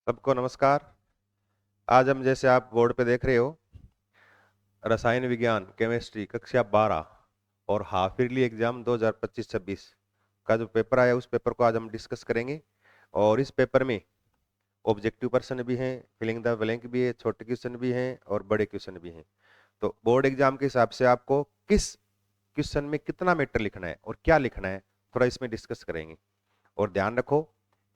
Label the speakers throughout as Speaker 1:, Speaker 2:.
Speaker 1: सबको नमस्कार। आज हम जैसे आप बोर्ड पे देख रहे हो रसायन विज्ञान केमिस्ट्री कक्षा 12 और हाफ ईयरली एग्जाम 2025-26 का जो पेपर आया उस पेपर को आज हम डिस्कस करेंगे। और इस पेपर में ऑब्जेक्टिव प्रश्न भी हैं, फिलिंग द ब्लैंक भी है, छोटे क्वेश्चन भी हैं और बड़े क्वेश्चन भी हैं। तो बोर्ड एग्जाम के हिसाब से आपको किस क्वेश्चन में कितना मैटर लिखना है और क्या लिखना है थोड़ा इसमें डिस्कस करेंगे। और ध्यान रखो,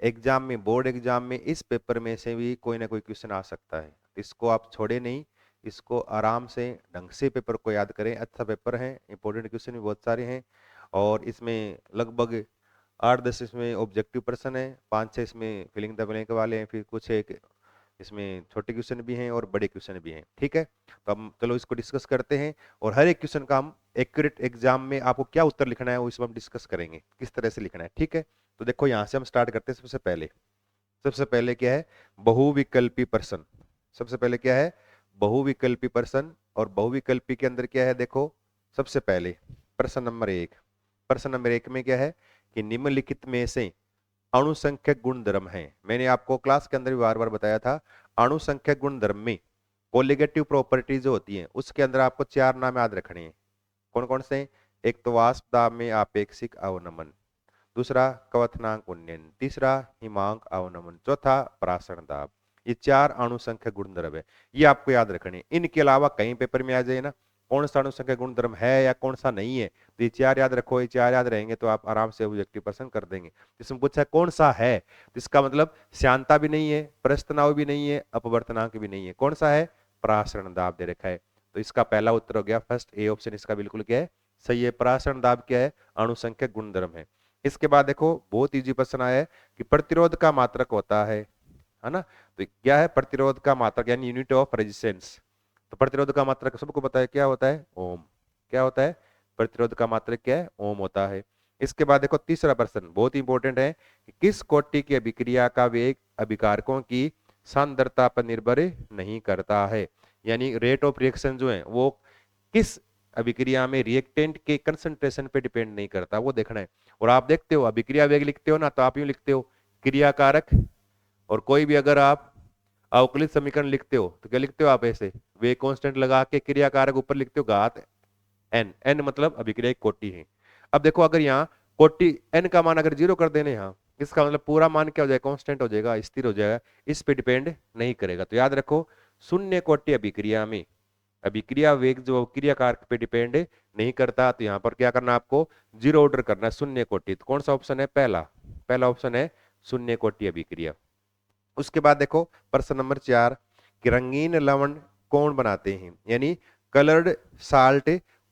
Speaker 1: एग्जाम में बोर्ड एग्जाम में इस पेपर में से भी कोई ना कोई क्वेश्चन आ सकता है, इसको आप छोड़े नहीं। इसको आराम से ढंग से पेपर को याद करें। अच्छा पेपर है, इंपॉर्टेंट क्वेश्चन भी बहुत सारे हैं और इसमें लगभग 8-10 इसमें ऑब्जेक्टिव प्रश्न है, 5-6 इसमें फिलिंग द ब्लैंक वाले हैं, फिर कुछ एक इसमें छोटे क्वेश्चन भी हैं और बड़े क्वेश्चन भी हैं। ठीक है, तो हम चलो इसको डिस्कस करते हैं और हर एक क्वेश्चन का हम एक्यूरेट एग्जाम में आपको क्या उत्तर लिखना है वो इसमें हम डिस्कस करेंगे, किस तरह से लिखना है। ठीक है, तो देखो यहाँ से हम स्टार्ट करते हैं। सबसे पहले क्या है? बहुविकल्पी प्रश्न। सबसे पहले क्या है? बहुविकल्पी प्रश्न। और बहुविकल्पी के अंदर क्या है? देखो, सबसे पहले प्रश्न नंबर 1 में क्या है कि निम्नलिखित में से अणुसंख्यक गुणधर्म है। मैंने आपको क्लास के अंदर भी बार बार बताया था, अणुसंख्यक गुणधर्म में कोलिगेटिव प्रॉपर्टी जो होती है उसके अंदर आपको 4 नाम याद रखने हैं। कौन कौन से? एक तो वाष्प दाब में आपेक्षिक अवनमन, दूसरा क्वथनांक उन्नयन, तीसरा हिमांक अवनमन, चौथा प्रासरण दाब। ये 4 अणुसंख्यक गुणधर्म है, ये आपको याद रखने हैं। इनके अलावा कहीं पेपर में आ जाए ना कौन सा अणुसंख्यक गुणधर्म है या कौन सा नहीं है, तो ये 4 याद रखो। ये 4 याद रहेंगे तो आप आराम से ऑब्जेक्टिव प्रश्न कर देंगे। इसमें पूछा है कौन सा है, तो इसका मतलब श्यानता भी नहीं है, प्रस्तनाव भी नहीं है, अपवर्तनांक भी नहीं है। कौन सा है? प्रासरण दाब दे रखा है। तो इसका पहला उत्तर हो गया, फर्स्ट ए ऑप्शन इसका बिल्कुल क्या है? सही है। प्रासरण दाब क्या है? अणुसंख्यक गुणधर्म है। इसके बाद देखो बहुत इजी प्रश्न आया है कि प्रतिरोध का मात्रक होता है ना? तो क्या है प्रतिरोध का मात्रक, यानी यूनिट ऑफ रेजिस्टेंस। तो प्रतिरोध का मात्रक सबको पता है क्या होता है? ओम। क्या होता है? प्रतिरोध का मात्रक क्या है? ओम होता है। इसके बाद देखो तीसरा प्रश्न बहुत इंपॉर्टेंट है कि किस कोटि की अभिक्रिया का वेग अभिकारकों की सांद्रता पर निर्भर नहीं करता है। यानी रेट ऑफ रिएक्शन जो है वो किस अभिक्रिया में रिएक्टेंट के कंसंट्रेशन पे डिपेंड नहीं करता, वो देखना है। और आप देखते हो अभिक्रिया वेग लिखते हो ना, तो आप यूं लिखते हो क्रियाकारक, और कोई भी अगर आप अवकलित समीकरण लिखते हो तो क्या लिखते हो आप? ऐसे वेग कांस्टेंट लगा के क्रियाकारक ऊपर लिखते हो घात एन। एन मतलब अभिक्रिया की कोटि है। अब देखो अगर यहाँ कोटि एन का मान अगर 0 कर देने यहाँ, इसका मतलब पूरा मान क्या हो जाएगा? कांस्टेंट हो जाएगा, स्थिर हो जाएगा, इस पे डिपेंड नहीं करेगा। तो याद रखो शून्य कोटि अभिक्रिया में अभिक्रिया वेग जो क्रियाकारक पे डिपेंड नहीं करता, तो यहाँ पर क्या करना आपको? 0 ऑर्डर करना है, शून्य कोटि। तो कौन सा ऑप्शन है? पहला ऑप्शन है शून्य कोटि अभिक्रिया। उसके बाद देखो प्रश्न नंबर 4 कि रंगीन लवण कौन बनाते हैं, यानी कलर्ड साल्ट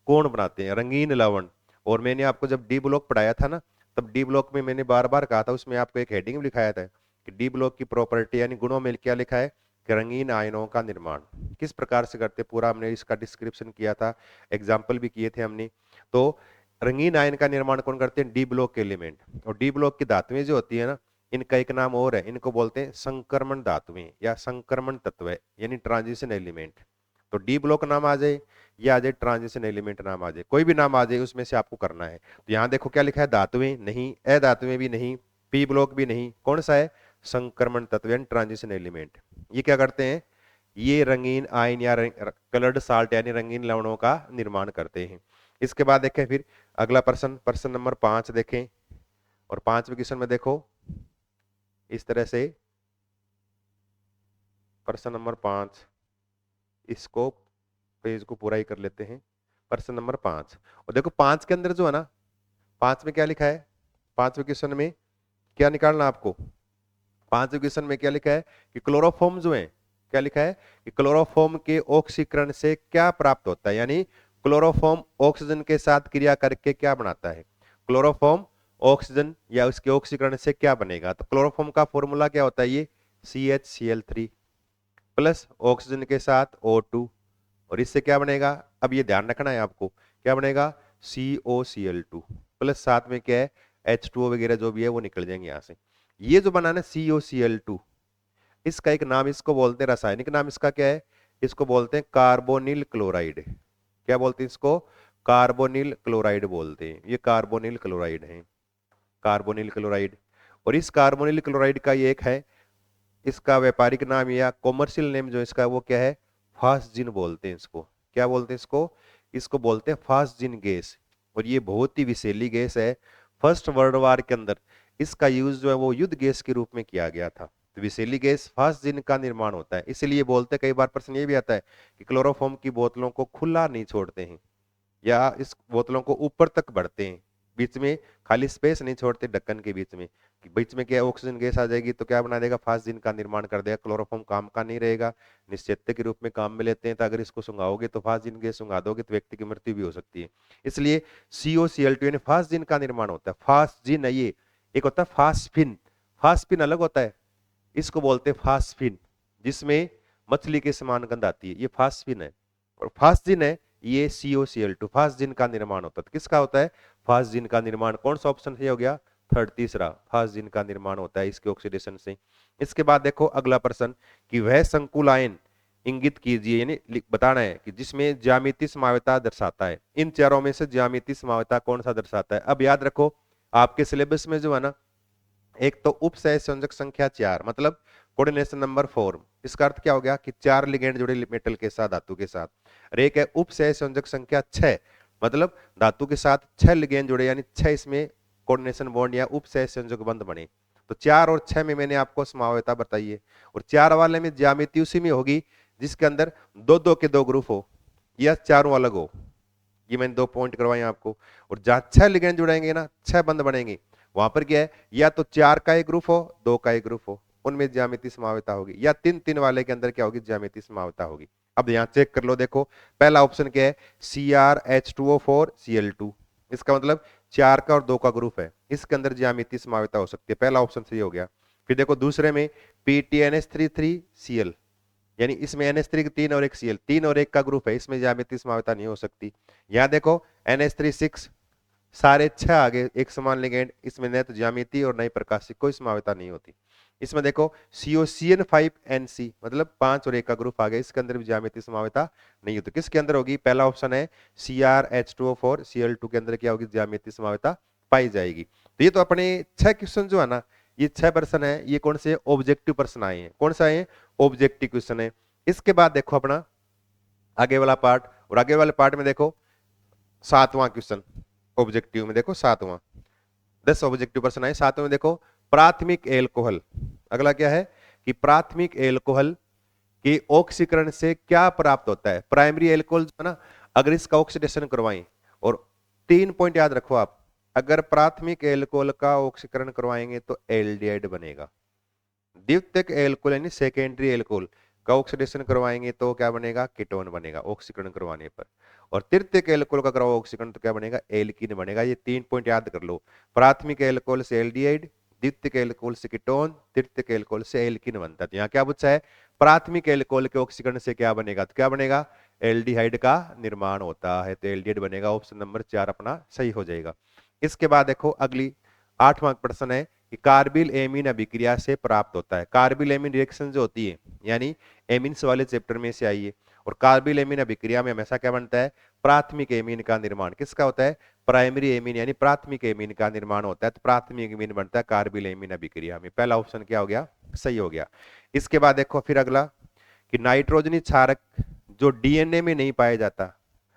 Speaker 1: कौन बनाते हैं? रंगीन लवण। और मैंने आपको जब डी ब्लॉक पढ़ाया था ना, तब डी ब्लॉक में मैंने बार बार कहा था, उसमें आपको एक हेडिंग भी लिखाया था कि डी ब्लॉक की प्रॉपर्टी यानी गुणों में क्या लिखा है कि रंगीन आयनों का निर्माण किस प्रकार से करते, पूरा हमने इसका डिस्क्रिप्शन किया था, एग्जाम्पल भी किए थे हमने। तो रंगीन आयन का निर्माण कौन करते हैं? डी ब्लॉक के एलिमेंट। और डी ब्लॉक की धातुएं जो होती है ना, इनका एक नाम और है, इनको बोलते हैं संक्रमण धातुएं या संक्रमण तत्व, यानी ट्रांजिशन एलिमेंट। तो डी ब्लॉक नाम आ जाए या आ जाए ट्रांजिशन एलिमेंट नाम आ जाए, कोई भी नाम आ जाए उसमें से आपको करना है। तो यहाँ देखो क्या लिखा है? धातुएं नहीं, अधातुएं भी नहीं, पी ब्लॉक भी नहीं, कौन सा है? संक्रमण तत्व यानी ट्रांजिशन एलिमेंट। ये क्या करते हैं? ये रंगीन आयन या कलर्ड साल्ट यानी रंगीन लवणों का निर्माण करते हैं। इसके बाद देखें फिर अगला प्रश्न नंबर 5 देखें। और 5वें क्वेश्चन में देखो इस तरह से प्रश्न नंबर 5, इसको पेज को पूरा ही कर लेते हैं। प्रश्न नंबर 5, और देखो 5 के अंदर जो है ना, 5 में क्या लिखा है? 5वें क्वेश्चन में क्या निकालना आपको? 5वें क्वेश्चन में क्या लिखा है कि क्लोरोफॉर्म जो है, क्या लिखा है कि क्लोरोफॉर्म के ऑक्सीकरण से क्या प्राप्त होता है, यानी क्लोरोफॉर्म ऑक्सीजन के साथ क्रिया करके क्या बनाता है? क्लोरोफॉर्म ऑक्सीजन या उसके ऑक्सीकरण से क्या बनेगा? तो क्लोरोफॉर्म का फॉर्मूला क्या होता है? ये CH Cl3 प्लस ऑक्सीजन के साथ O2, और इससे क्या बनेगा? अब ये ध्यान रखना है आपको, क्या बनेगा? COCl2 प्लस साथ में क्या है? H2O वगैरह जो भी है वो निकल जाएंगे यहाँ से। ये जो बना ना COCl2, इसका एक नाम इसको बोलते हैं, रासायनिक नाम इसका क्या है? इसको बोलते हैं कार्बोनिल क्लोराइड। क्या बोलते हैं इसको? कार्बोनिल क्लोराइड बोलते हैं। ये कार्बोनिल क्लोराइड है, कार्बोनिल क्लोराइड। और इस कार्बोनिल क्लोराइड का ये एक है इसका व्यापारिक नाम या कॉमर्शियल नेम जो इसका वो क्या है, फास्जिन बोलते हैं इसको। क्या बोलते हैं इसको, इसको बोलते हैं फास्जिन गैस। और ये बहुत ही विषैली गैस है। फर्स्ट वर्ल्ड वार के अंदर इसका यूज जो है वो युद्ध गैस के रूप में किया गया था। तो विषैली गैस फास्जिन का निर्माण होता है, इसलिए बोलते हैं, कई बार प्रश्न ये भी आता है कि क्लोरोफॉर्म की बोतलों को खुला नहीं छोड़ते हैं या इस बोतलों को ऊपर तक भरते हैं, बीच में खाली स्पेस नहीं छोड़ते ढक्कन के बीच में, कि बीच में क्या ऑक्सीजन गैस आ जाएगी तो क्या बना देगा, फास्जिन का निर्माण कर देगा, क्लोरोफॉर्म काम का नहीं रहेगा, निश्चेतक के रूप में काम में लेते हैं। तो अगर इसको सुंघाओगे तो फास्जिन गैस सुंघा दोगे तो व्यक्ति की मृत्यु भी हो सकती है। इसलिए COCl2 यानी फास्जिन का निर्माण होता है। फास्जिन है ये, एक होता है फास्फिन, फास्फिन अलग होता है, इसको बोलते हैं फास्फिन, जिसमें मछली के समान गंध आती है, ये फास्फिन है। और फास्जिन है ये COCl2, फास्जिन का निर्माण होता है। तो किसका होता है, फास्जिन का निर्माण। कौन सा ऑप्शन सही हो गया, थर्ड, तीसरा, फास्जिन का निर्माण होता है इसके ऑक्सीडेशन से। इसके बाद देखो अगला प्रश्न कि वह संकुल आयन इंगित कीजिए, यानी बताना है कि जिसमें ज्यामितीय समावता दर्शाता है। इन चारों में से ज्यामितीय समावता कौन सा दर्शाता है। अब याद रखो आपके सिलेबस में जो है ना, एक तो उपसह संयोजक संख्या 4 मतलब कोऑर्डिनेशन नंबर 4, इसका अर्थ क्या हो गया कि 4 लिगेंड जुड़े मेटल के साथ, धातु के साथ। और एक है उपसह संयोजक संख्या 6 मतलब धातु के साथ 6 लिगेंड जुड़े, यानी 6 इसमें कोऑर्डिनेशन बॉन्ड या उपसह संयोजक बंध बने। तो 4 और 6 में मैंने आपको समावता बताई है। और 4 वाले में ज्यामिति उसी में होगी जिसके अंदर दो दो के दो ग्रुप हो या चारों अलग हो। ये मैंने 2 पॉइंट करवाए आपको। और जहां 6 लिगेंड जुड़ेंगे ना, 6 बंध बनेंगे, वहां पर क्या है, या तो 4 का एक ग्रुप हो, 2 का एक ग्रुप हो, उनमें ज्यामिति समावता होगी, या 3 वाले के अंदर क्या होगी, ज्यामिति समावता होगी। अब यहां चेक कर लो, देखो पहला ऑप्शन क्या है, CrH2O4Cl2, इसका मतलब 4 का और 2 का ग्रुप है, इसके अंदर ज्यामिति समावता हो सकती है, पहला ऑप्शन सही हो गया। फिर देखो दूसरे में PTNH33Cl, यानी इसमें NH3 3 और 1 Cl, 3 और 1 का ग्रुप है, इसमें ज्यामिति समावता नहीं हो सकती। यहां देखो NH36, सारे 6 आगे एक समान लिगेंड, इसमें न तो ज्यामिति और नई प्रकाशिक कोई समावता नहीं होती। इसमें देखो COCN5NC मतलब 5 और 1 का ग्रुप आ गया, इसके अंदर भी ज्यामिति समावता नहीं होती। किसके अंदर होगी, पहला ऑप्शन है CrH2O4Cl2 के अंदर क्या होगी, ज्यामिति समावता पाई जाएगी। तो ये तो अपने 6 क्वेश्चन जो है ना, ये 6 प्रश्न है, ये कौन से ऑब्जेक्टिव प्रश्न आए हैं, कौन सा है, ऑब्जेक्टिव क्वेश्चन है। इसके बाद देखो अपना आगे वाला पार्ट, और आगे वाले पार्ट में देखो 7वां क्वेश्चन ऑब्जेक्टिव में, देखो 7वां, 10 ऑब्जेक्टिव प्रश्न आए। 7वें में देखो प्राथमिक एल्कोहल, अगला क्या है कि प्राथमिक एल्कोहल के ऑक्सीकरण से क्या प्राप्त होता है। प्राइमरी एल्कोहल जो है ना, अगर इसका ऑक्सीडेशन करवाएं, और 3 पॉइंट याद रखो आप, अगर प्राथमिक एल्कोहल का ऑक्सीकरण करवाएंगे तो एल्डिहाइड बनेगा। द्वितीयक एल्कोहल यानी सेकेंडरी एल्कोहल का ऑक्सीडेशन करवाएंगे तो क्या बनेगा, कीटोन बनेगा ऑक्सीकरण करवाने पर। और तृतीयक एल्कोहल का करवाओ ऑक्सीकरण तो क्या बनेगा, एल्कीन बनेगा। ये 3 पॉइंट याद कर लो, प्राथमिक एल्कोहल से एल्डिहाइड, द्वितीयक एल्कोहल से कीटोन, तृतीयक एल्कोहल से एल्कीन बनता है। तो यहाँ क्या पूछा है, प्राथमिक एल्कोहल के ऑक्सीकरण से क्या बनेगा, तो क्या बनेगा, एल्डिहाइड का निर्माण होता है, तो एल्डिहाइड बनेगा। ऑप्शन नंबर 4 अपना सही हो जाएगा। इसके बाद देखो अगली 8वां प्रश्न है कि कार्बिल एमीन अभिक्रिया से प्राप्त होता है। कार्बिल एमीन रिएक्शन जो होती है, यानी एमीन्स वाले चैप्टर में से आई है, और कार्बिल एमीन अभिक्रिया में हमेशा क्या बनता है, प्राथमिक एमीन का निर्माण। किसका होता है, प्राइमरी एमीन यानी प्राथमिक एमीन का निर्माण होता है। तो प्राथमिक एमीन बनता है कार्बिल एमीन अभिक्रिया में, पहला ऑप्शन क्या हो गया, सही हो गया। इसके बाद देखो फिर अगला कि नाइट्रोजनी क्षारक जो डीएनए में नहीं पाया जाता।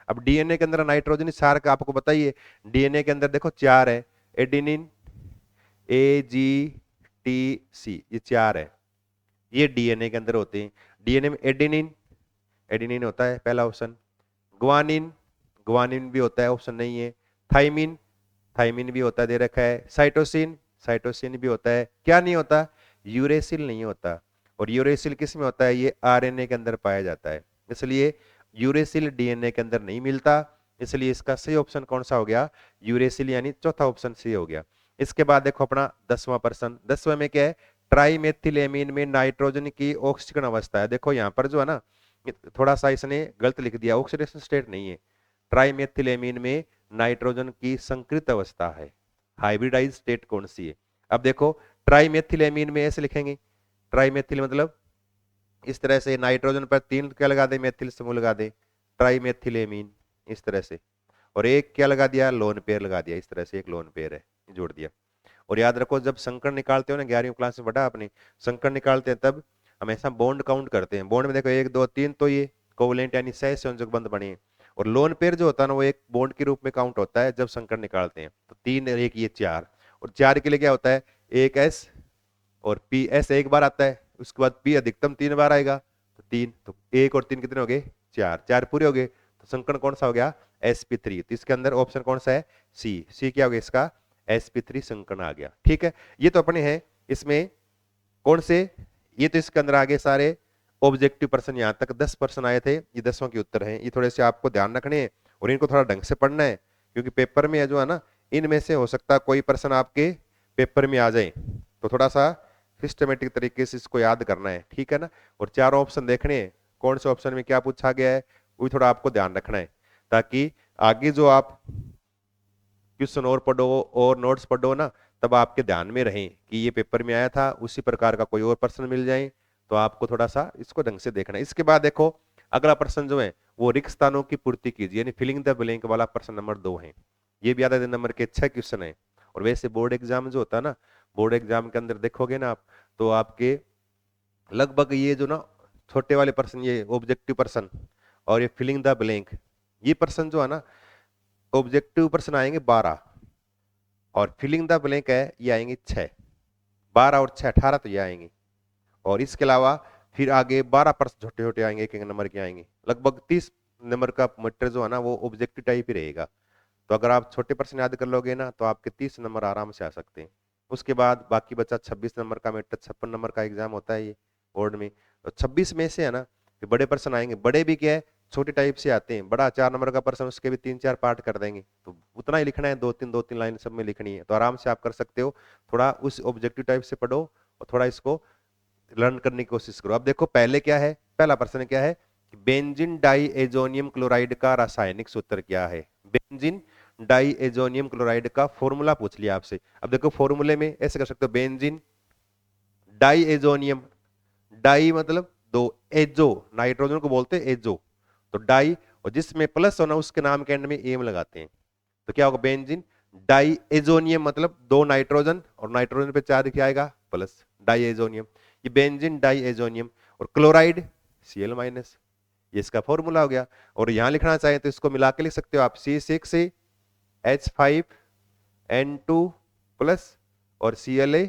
Speaker 1: अब डीएनए के अंदर नाइट्रोजनी क्षारक आपको बताइए, डीएनए के अंदर देखो 4 है, एडिनिन, AGTC, ये 4 है, ये डीएनए के अंदर होते हैं। डीएनए में एडिनिन, एडिनिन होता है पहला ऑप्शन, ग्वानिन, ग्वानिन भी होता है, ऑप्शन नहीं है। थाइमिन, थाइमिन भी होता है, दे रखा है। साइटोसिन, साइटोसिन भी होता है। क्या नहीं होता, यूरेसिल नहीं होता। और यूरेसिल किस में होता है, ये आरएनए के अंदर पाया जाता है, इसलिए यूरेसिल डीएनए के अंदर नहीं मिलता, इसलिए इसका सही ऑप्शन कौन सा हो गया, यूरेसिल, यानी चौथा ऑप्शन सही हो गया। इसके बाद देखो अपना 10वां प्रश्न, 10वें में क्या है, ट्राइमेथिलेमीन में नाइट्रोजन की ऑक्सीकरण अवस्था है। देखो यहाँ पर जो है ना, थोड़ा सा इसने गलत लिख दिया, ऑक्सीडेशन स्टेट नहीं है, ट्राइमेथिलेमीन में नाइट्रोजन की संकृत अवस्था है, हाइब्रिडाइज स्टेट कौन सी है। अब देखो ट्राइमेथिलेमीन में ऐसे लिखेंगे, ट्राइमेथिल मतलब इस तरह से नाइट्रोजन पर 3 क्या लगा दे, मेथिल समूह लगा दे, ट्राइमेथिलेमीन इस तरह से, और एक क्या लगा दिया, लोन पेयर लगा दिया, इस तरह से एक लोन पेयर है जोड़ दिया। और याद रखो जब संकर निकालते हो ना, 11वीं क्लास में पढ़ा आपने, संकर निकालते हैं तब हमेशा बॉन्ड काउंट करते हैं। बॉन्ड में देखो 1 2 3, तो ये कोवलेंट यानी सह संयोजक बंध बने। और लोन पेयर जो होता है ना, वो एक बॉन्ड के रूप में काउंट होता है जब संकर निकालते हैं। तो 3 1 ये 4, और 4 के लिए क्या होता है, एक एस और पी एस एक बार आता है, उसके बाद पी अधिकतम 3 बार आएगा, तो 3, तो 1 और 3 कितने हो गए, 4, 4 पूरे हो गए। तो संकरण कौन सा हो गया, sp3। तो इसके अंदर ऑप्शन कौन सा है, सी क्या हो गया इसका, sp3 संकरण आ गया। ठीक है, ये तो अपने हैं इसमें कौन से, ये तो इसके अंदर आगे सारे ऑब्जेक्टिव पर्सन, यहां तक 10 पर्सन आए थे, ये 10 के उत्तर हैं। ये थोड़े से आपको ध्यान रखने हैं और इनको थोड़ा ढंग से पढ़ना है, क्योंकि पेपर में जो है ना, इनमें से हो सकता है कोई पर्सन आपके पेपर में आ जाए, तो थोड़ा सा सिस्टमेटिक तरीके से इसको याद करना है। ठीक है ना, और चारों ऑप्शन देखने हैं, कौन से ऑप्शन में क्या पूछा गया है, वो थोड़ा आपको ध्यान रखना है, ताकि आगे जो आप क्वेश्चन और पढ़ो और नोट्स पढ़ो ना, तब आपके ध्यान में रहे कि ये पेपर में आया था, उसी प्रकार का कोई और प्रश्न मिल जाए तो आपको थोड़ा सा इसको ढंग से देखना है। इसके बाद देखो अगला प्रश्न जो है वो रिक्त स्थानों की पूर्ति कीजिए, यानी फिलिंग द ब्लैंक वाला प्रश्न नंबर 2 है। ये भी आधा दिन नंबर के 6 क्वेश्चन है। और वैसे बोर्ड एग्जाम जो होता है ना, बोर्ड एग्जाम के अंदर देखोगे ना आप, तो आपके लगभग ये जो ना छोटे वाले प्रश्न, ये ऑब्जेक्टिव प्रश्न और ये फिलिंग द ब्लैंक, ये प्रश्न जो है ना, ऑब्जेक्टिव प्रश्न आएंगे 12 और फिलिंग द ब्लैंक है ये आएंगे 6, 12 और 6 18 तो ये आएंगे। और इसके अलावा फिर आगे 12 प्रश्न छोटे छोटे आएंगे, एक एक नंबर के आएंगे। लगभग 30 नंबर का मीटर जो है ना वो ऑब्जेक्टिव टाइप ही रहेगा। तो अगर आप छोटे प्रश्न याद कर लोगे ना, तो आपके 30 नंबर आराम से आ सकते हैं। उसके बाद बाकी बचा 26 नंबर का मीटर, 56 नंबर का एग्जाम होता है ये बोर्ड में। तो 26 में से है ना कि बड़े प्रश्न आएंगे, बड़े भी क्या है छोटे टाइप से आते हैं। बड़ा 4 नंबर का प्रश्न, उसके भी 3-4 पार्ट कर देंगे, तो उतना ही लिखना है, 2-3 लाइन सब में लिखनी है, तो आराम से आप कर सकते हो। थोड़ा उस ऑब्जेक्टिव टाइप से पढ़ो और थोड़ा इसको लर्न करने की कोशिश करो। अब देखो पहले क्या है, पहला प्रश्न क्या है, बेंजीन डाइएजोनियम क्लोराइड का रासायनिक सूत्र क्या है। बेंजीन डाइएजोनियम क्लोराइड का फॉर्मूला पूछ लिया आपसे। अब देखो फॉर्मूले में ऐसे कर सकते हो, बेंजीन डाइएजोनियम, डाई मतलब 2, एजो नाइट्रोजन को बोलते हैं एजो, तो डाई, और जिसमें प्लस होना उसके नाम के एंड में एम लगाते हैं, तो क्या होगा बेंजीन डाइएजोनियम, मतलब 2 नाइट्रोजन और नाइट्रोजन पे चार्ज क्या आएगा प्लस, डाइएजोनियम। ये बेंजीन डाइएजोनियम, और क्लोराइड Cl माइनस, ये इसका फॉर्मूला हो गया। और यहां लिखना चाहे तो इसको मिला के लिख सकते हो आप, C6H5N2 प्लस और Cla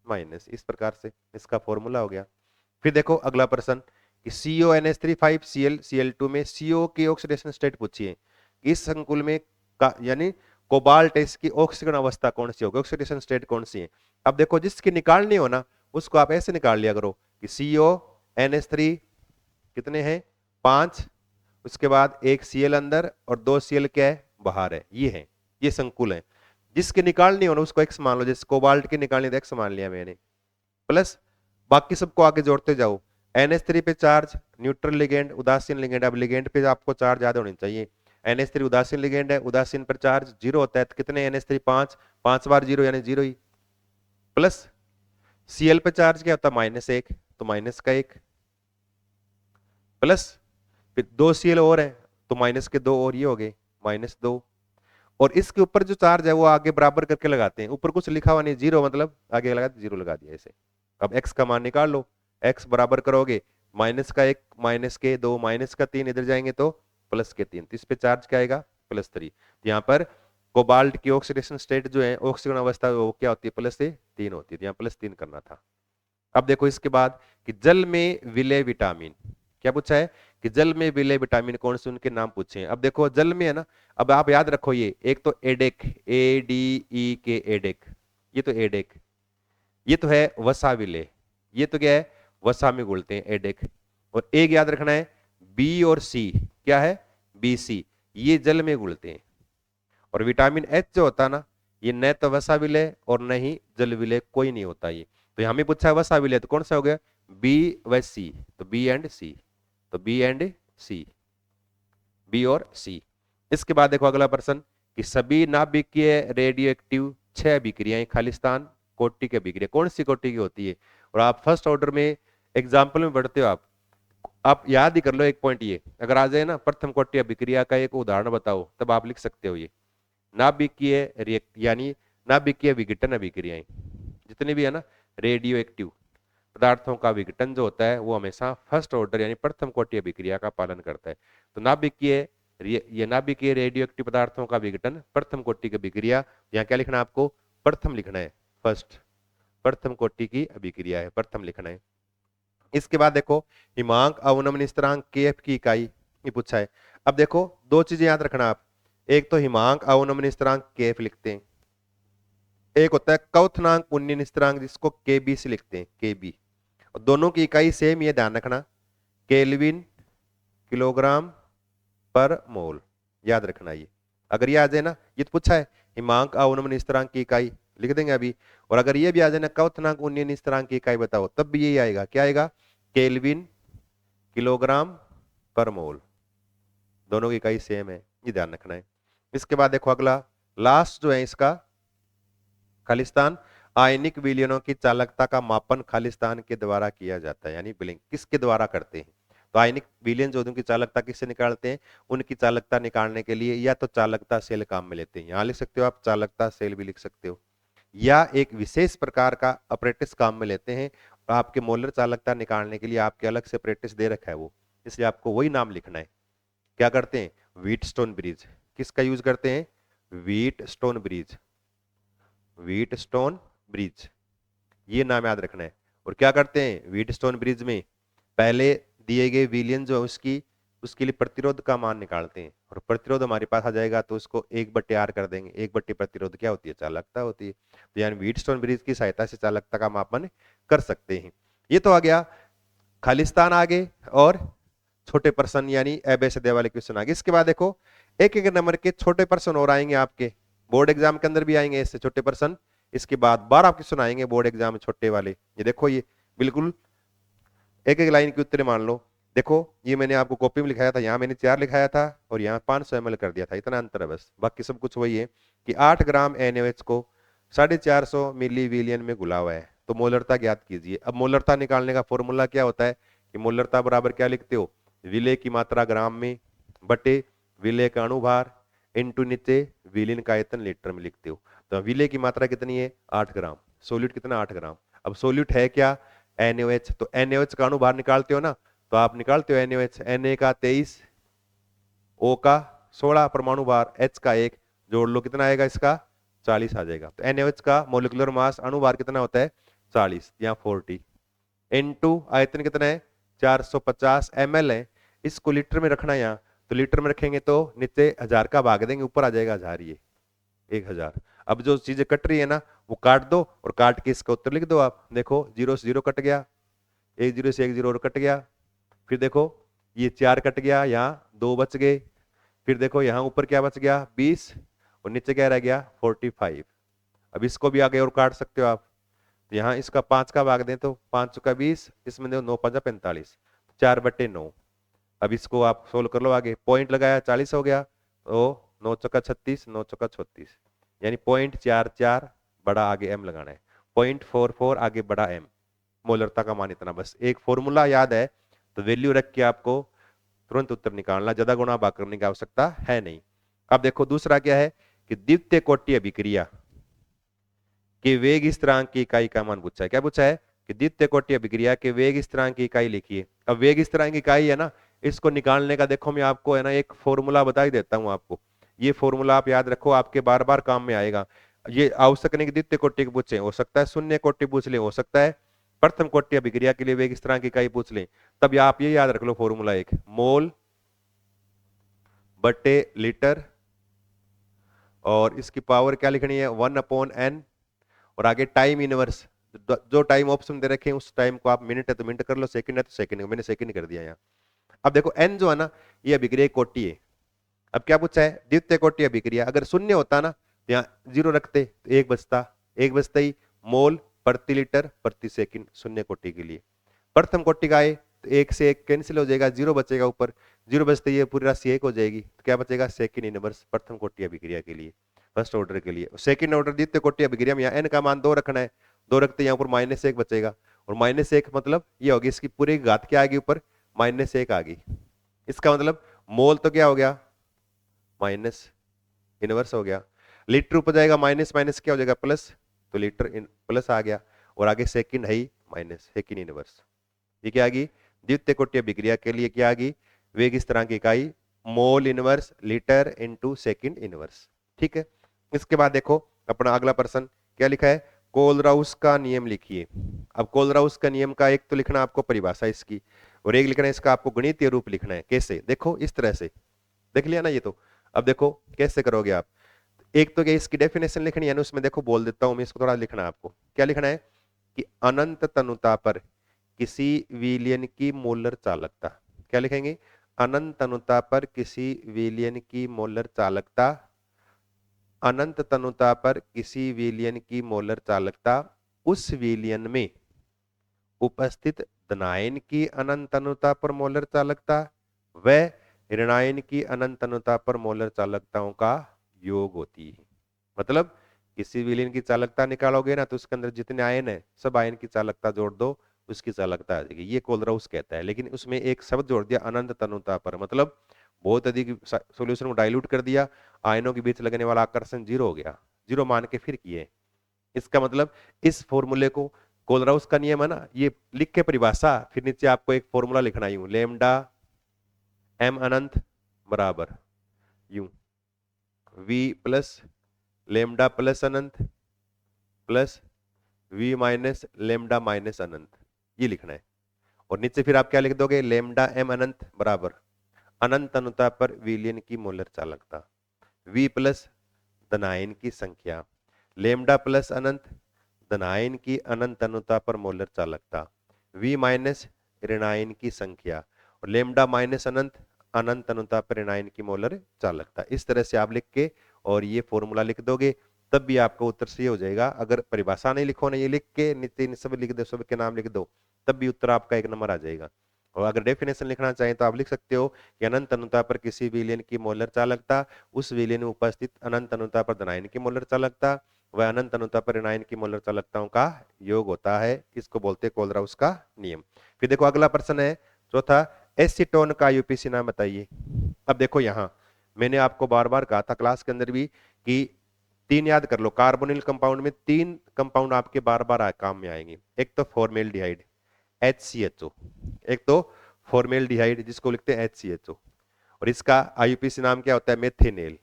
Speaker 1: माइनस, इस प्रकार से इसका फॉर्मूला हो गया। फिर देखो अगला प्रश्न कि CONH3 5Cl Cl2 में CO की ऑक्सीडेशन स्टेट पूछिए, इस संकुल में यानी कोबाल्ट इसकी ऑक्सीकरण अवस्था कौन सी होगी, ऑक्सीडेशन स्टेट कौन सी है। अब देखो जिसकी निकालनी हो ना, उसको आप ऐसे निकाल लिया करो कि CONH3 कितने हैं 5, उसके बाद एक Cl अंदर और 2 Cl क्या है बाहर है, ये है, ये संकुल है। जिसकी निकालनी हो ना उसको x मान लो, जैसे कोबाल्ट की निकालनी तो x मान लिया मैंने, प्लस बाकी सबको आगे जोड़ते जाओ। NH3 पे चार्ज न्यूट्रल लिगेंड, उदासीन लिगेंड, अब लिगेंड पे आपको चार्ज ज्यादा होनी चाहिए। NH3 उदासीन लिगेंड है, उदासीन पर चार्ज 0 होता है, तो कितने NH3 5, 5 बार 0 यानी 0 ही, प्लस Cl पे चार्ज क्या होता है -1, तो माइनस का 1, प्लस फिर 2 Cl और है तो माइनस के 2 और ये हो गए -2, और इसके ऊपर जो चार्ज है वो आगे बराबर करके लगाते हैं, ऊपर कुछ लिखा हुआ नहीं 0 मतलब आगे लगा 0 लगा दिया ऐसे। अब x का मान निकाल लो, x बराबर करोगे माइनस का 1, माइनस के 2, माइनस का 3, इधर जाएंगे तो प्लस के 3, तो इस पे चार्ज क्या आएगा +3। तो यहाँ पर कोबाल्ट की ऑक्सीडेशन स्टेट जो है, ऑक्सीकरण अवस्था वो क्या होती है +3 होती है, तो यहाँ +3 करना था। अब देखो इसके बाद कि जल में विलय विटामिन, क्या पूछा है कि जल में विलय विटामिन कौन से, उनके नाम पूछे हैं। अब देखो जल में है ना, अब आप याद रखो ये एक तो एडेक, ADEK एडेक, ये तो एडेक, ये तो है वसा विलय, ये तो क्या है वसा में घुलते हैं एडेक। और एक याद रखना है बी और सी, क्या है BC, ये जल में घुलते हैं। और विटामिन H जो होता है ना, ये न तो वसा विलय और न ही जल विलय, कोई नहीं होता ये। तो यहां में पूछा है वसा विलय, तो कौन सा हो गया B व C, तो B एंड C, तो B एंड C, B और C। इसके बाद देखो अगला प्रश्न कि सभी नाभिकीय रेडियो एक्टिव 6 अभिक्रियाएं खालिस्तान कोटि की अभिक्रिया कौन सी कोटि की होती है। और आप फर्स्ट ऑर्डर में एग्जाम्पल में पढ़ते हो, आप याद ही कर लो एक पॉइंट, ये अगर आ जाए ना प्रथम कोटि अभिक्रिया का एक उदाहरण बताओ, तब आप लिख सकते हो ये नाभिकीय यानी नाभिकीय विघटन अभिक्रियाएं जितनी भी है ना, रेडियो एक्टिव पदार्थों का विघटन जो होता है वो हमेशा फर्स्ट ऑर्डर यानी प्रथम कोटि अभिक्रिया का पालन करता है। तो नाभिकीय ये नाभिकीय रेडियो एक्टिव पदार्थों का विघटन प्रथम कोटि की अभिक्रिया, यहाँ क्या लिखना है आपको, प्रथम लिखना है, फर्स्ट प्रथम कोटि की अभिक्रिया है, प्रथम लिखना है। इसके बाद देखो हिमांक अवनमन स्थिरांक केएफ की इकाई ये पूछा है। अब देखो दो चीजें याद रखना आप, एक तो हिमांक अवनमन स्थिरांक केएफ लिखते हैं, एक होता है क्वथनांक उन्नयन स्थिरांक जिसको केबी से लिखते हैं, केबी। और दोनों की इकाई सेम, ये ध्यान रखना, केल्विन किलोग्राम पर मोल, याद रखना ये। अगर ये आ जाए ना, ये तो पूछा है हिमांक अवनमन स्थिरांक की इकाई लिख देंगे अभी, और अगर ये भी आ जाए ना क्वथनांक उन्नयन स्थिरांक की इकाई बताओ, तब भी यही आएगा, क्या आएगा, केल्विन किलोग्राम पर मोल, दोनों की इकाई सेम है, ये ध्यान रखना है। इसके बाद देखो अगला लास्ट जो है इसका, खालिस्तान आयनिक विलयनों की चालकता का मापन खालिस्तान के द्वारा किया जाता है, यानी ब्लिंक किसके द्वारा करते हैं। तो आयनिक विलयन जो उनकी चालकता किससे निकालते हैं, उनकी चालकता निकालने के लिए या तो चालकता सेल काम में लेते हैं, यहां लिख सकते हो आप, चालकता सेल भी लिख सकते हो, या एक विशेष प्रकार का अपरेटिस काम में लेते हैं। और आपके मोलर चालकता निकालने के लिए आपके अलग से अपरेटिस दे रखा है वो, इसलिए आपको वही नाम लिखना है। क्या करते हैं, व्हीटस्टोन ब्रिज, किसका यूज करते हैं, व्हीटस्टोन ब्रिज, व्हीटस्टोन ब्रिज, ये नाम याद रखना है। और क्या करते हैं, व्हीटस्टोन ब्रिज में पहले दिए गए विलियन जो है उसके लिए प्रतिरोध का मान निकालते हैं, और प्रतिरोध हमारे पास आ जाएगा तो उसको 1/R कर देंगे। 1/, प्रतिरोध क्या होती है, चालकता होती है। तो यानी व्हीटस्टोन ब्रिज की सहायता से चालकता का मापन कर सकते हैं। ये तो आ गया खालिस्तान आगे, और छोटे प्रश्न यानी अबेसदे वाले क्वेश्चन आगे। इसके बाद देखो एक एक नंबर के छोटे प्रश्न और आएंगे आपके बोर्ड एग्जाम के अंदर भी आएंगे इससे छोटे प्रश्न। इसके बाद 12 क्वेश्चन आएंगे बोर्ड एग्जाम में छोटे वाले। ये देखो ये बिल्कुल एक एक लाइन के उत्तर मान लो। देखो ये मैंने आपको कॉपी में लिखाया था, यहाँ मैंने 4 लिखाया था और यहाँ 500 ml कर दिया था, इतना अंतर है बस, बाकी सब कुछ वही है कि 8 ग्राम NaOH को 450 मिली विलियन में घुला हुआ है, तो मोलरता ज्ञात कीजिए। अब मोलरता निकालने का फॉर्मूला क्या होता है कि मोलरता बराबर क्या लिखते हो, विलेय की मात्रा ग्राम में बटे विलेय का अणुभार इनटू नीचे विलीन का आयतन लीटर में लिखते हो। तो विलेय की मात्रा कितनी है, 8 ग्राम, सोल्यूट कितना 8 ग्राम। अब सोल्यूट है क्या, NaOH, तो NaOH का अणुभार निकालते हो ना, तो आप निकालते हो NaOH, Na का 23, O का 16 परमाणु भार, H का 1, जोड़ लो कितना आएगा इसका 40 आ जाएगा। तो NaOH का मोलिकुलर मास अणुभार कितना होता है 40, यहाँ 40 इनटू आयतन कितना है 450 ml है। इसको लीटर में रखना है यहाँ, तो लीटर में रखेंगे तो नीचे 1000 का भाग देंगे, ऊपर आ जाएगा 1000, ये 1000। अब जो चीजें कट रही है ना वो काट दो, और काट के इसका उत्तर लिख दो आप। देखो 0 से 0 कट गया, 1 0 से 1 0 और कट गया, फिर देखो ये 4 कट गया, यहाँ 2 बच गए, फिर देखो यहाँ ऊपर क्या बच गया 20 और नीचे क्या रह गया 45। अब इसको भी आगे और काट सकते हो आप, तो यहाँ इसका 5 का भाग दें तो 5 चौका 20, इसमें देखो 9 5 45, 4/9। अब इसको आप सोल्व कर लो आगे, पॉइंट लगाया 40 हो गया, तो 9 चौका 36, 9 चौका 36, यानी 0.44 बड़ा आगे m लगाना है, 0.44 आगे बड़ा m, मोलरता का मान इतना। बस एक फॉर्मूला याद है तो वैल्यू रख के आपको तुरंत उत्तर निकालना, ज्यादा गुणा भाग करने की आवश्यकता है नहीं। अब देखो दूसरा क्या है कि द्वितीय कोटि अभिक्रिया के वेग स्थिरांक की इकाई का मान पूछा है। क्या पूछा है कि द्वितीय कोटि अभिक्रिया के वेग स्थिरांक की इकाई लिखिए। अब वेग स्थिरांक की इकाई है ना, इसको निकालने का देखो मैं आपको है ना एक फॉर्मूला बता ही देता हूं आपको, ये फॉर्मूला आप याद रखो, आपके बार बार काम में आएगा। ये आवश्यक नहीं कि द्वितीय कोटि पूछे, हो सकता है शून्य कोटि पूछ ले, हो सकता है प्रथम कोटि अभिक्रिया के लिए वेग स्थिरांक की इकाई पूछ ले, तब आप ये याद रख लो फॉर्मूला, एक मोल बटे लीटर, और इसकी पावर क्या लिखनी है 1/n, और आगे टाइम इनवर्स, जो टाइम ऑप्शन दे रखे हैं उस टाइम को आप मिनट है तो मिनट कर लो, सेकंड है तो सेकंड, मैंने सेकंड कर दिया यहाँ। अब देखो n जो है ना ये अभिक्रिया कोटि है। अब क्या पूछा है द्वितीय कोटि अभिक्रिया, अगर शून्य होता ना तो यहाँ 0 रखते तो 1 बचता, 1 बचता ही मोल प्रति लीटर प्रति सेकंड शून्य कोटि के लिए। प्रथम कोटि का है तो 1 से 1 कैंसिल हो जाएगा, 0 बचेगा ऊपर, 0 बचते ही पूरी राशि 1 हो जाएगी, तो क्या बचेगा सेकंड इनवर्स प्रथम कोटि अभिक्रिया के लिए, फर्स्ट ऑर्डर के लिए। सेकंड ऑर्डर द्वितीय कोटि अभिक्रिया में यहाँ n का मान 2 रखना है, 2 रखते यहाँ पर -1 बचेगा, और -1 मतलब ये होगी इसकी पूरी घात क्या आ गई ऊपर -1 आ गई। इसका मतलब मोल तो क्या हो गया माइनस इनवर्स हो गया। लीटर ऊपर जाएगा माइनस माइनस क्या हो जाएगा प्लस, तो लीटर प्लस आ गया, और आगे सेकंड है ही माइनस, सेकंड इनवर्स। ये क्या आ गई, द्वितीय कोटि अभिक्रिया के लिए क्या आ गई, वेग इस तरह की इकाई mole inverse litre into second inverse. ठीक है, इसके बाद देखो अपना अगला प्रश्न क्या लिखा है, कोलराउस का नियम लिखिए। अब कोलराउस का नियम का एक तो लिखना आपको परिभाषा इसकी, और एक लिखना है इसका आपको गणितीय रूप लिखना है। कैसे, देखो इस तरह से देख लिया ना ये तो। अब देखो कैसे करोगे आप, एक तो क्या इसकी डेफिनेशन लिखनी है ना, उसमें देखो बोल देता हूं मैं इसको, थोड़ा लिखना है आपको। क्या लिखना है कि अनंत तनुता पर किसी विलयन की मोलर चालकता, क्या लिखेंगे, अनंत तनुता पर किसी विलयन की मोलर चालकता, अनंत तनुता पर किसी विलयन की मोलर चालकता उस विलयन में उपस्थित धनायन की अनंत तनुता पर मोलर चालकता व ऋणायन की अनंत तनुता पर मोलर चालकताओं का योग होती है। मतलब किसी विलयन की चालकता निकालोगे ना, तो उसके अंदर जितने आयन है सब आयन की चालकता जोड़ दो, उसकी चालकता आ जाएगी। ये कोलराउस कहता है, लेकिन उसमें एक शब्द जोड़ दिया अनंत तनुता पर, मतलब बहुत अधिक सॉल्यूशन को डाइल्यूट कर दिया, आयनों के बीच लगने वाला आकर्षण जीरो हो गया, जीरो मान के फिर किए। इसका मतलब इस फॉर्मूले को, कोलराउस का नियम है ना, ये लिख के परिभाषा, फिर नीचे आपको एक फॉर्मूला लिखना यूं, लेमडा एम अनंत बराबर U V plus lambda plus अनंत plus V minus lambda minus अनंत, ये लिखना है। और नीचे फिर आप क्या लिख दोगे, लेमडा एम अनंत बराबर अनंत अनुता पर विलयन की मोलर चालकता, वी प्लस धनायन की संख्या, लेमडा प्लस अनंत धनायन की अनंत अनुता पर मोलर चालकता, वी माइनस ऋणायन की संख्या, और लेमडा माइनस अनंत अनंत अनुता पर ऋणायन की मोलर चालकता। इस तरह से आप लिख के और ये फॉर्मूला लिख दोगे, तब भी आपका उत्तर सही हो जाएगा। अगर परिभाषा नहीं लिखो ना, ये लिख के नीचे सब लिख दो, सब के नाम लिख दो, तब भी उत्तर आपका एक नंबर आ जाएगा। और अगर डेफिनेशन लिखना चाहें तो आप लिख सकते हो कि अनंत अनुता पर किसी विलयन की मोलर चालकता उस विलयन में उपस्थित अनंत अनुता पर धनायन की मोलर चालकता वह अनंत अनुता पर ऋणायन की मोलर चालकताओं का योग होता है। इसको बोलते हैं कोलराउस का नियम। फिर देखो अगला प्रश्न है चौथा, एसीटोन का यूपीसी नाम बताइए। अब देखो यहां मैंने आपको बार बार कहा था क्लास के अंदर भी कि तीन याद कर लो, कार्बोनिल कंपाउंड में तीन कंपाउंड आपके बार बार काम में आएंगे। एक तो फॉर्मेल्डिहाइड HCHO, एक तो फॉर्मेल्डिहाइड जिसको लिखते हैं HCHO, और इसका आईयूपीसी नाम क्या होता है, मेथेनेल।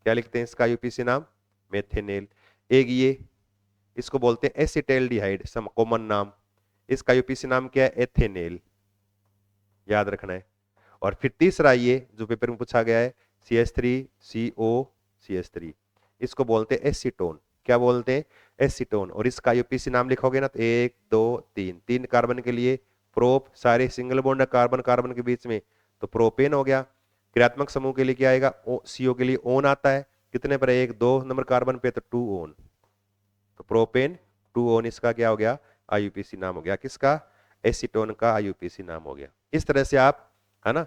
Speaker 1: क्या लिखते हैं इसका आईयूपीसी नाम, मेथेनेल। एक ये इसको बोलते हैं एसिटेल्डिहाइड, सम कॉमन नाम, इसका आईयूपीसी नाम क्या है, एथेनेल, याद रखना है। और फिर तीसरा ये जो पेपर में पूछा गया है CH3CO CH3, इसको बोलते हैं एसीटोन। क्या बोलते हैं, एसीटोन। और इसका यूपीसी नाम लिखोगे ना तो 1 2 3, 3 कार्बन के लिए प्रोप, सारे सिंगल बॉन्ड कार्बन कार्बन के बीच में तो प्रोपेन हो गया। क्रियात्मक समूह के लिए क्या आएगा, CO के लिए ओन आता है, कितने पर, 1 2 नंबर कार्बन पे तो 2 ओन, तो प्रोपेन 2 ओन, इसका क्या हो गया, आईयूपीसी नाम हो गया, किसका, एसीटोन का आईयूपीसी नाम हो गया। इस तरह से आप है ना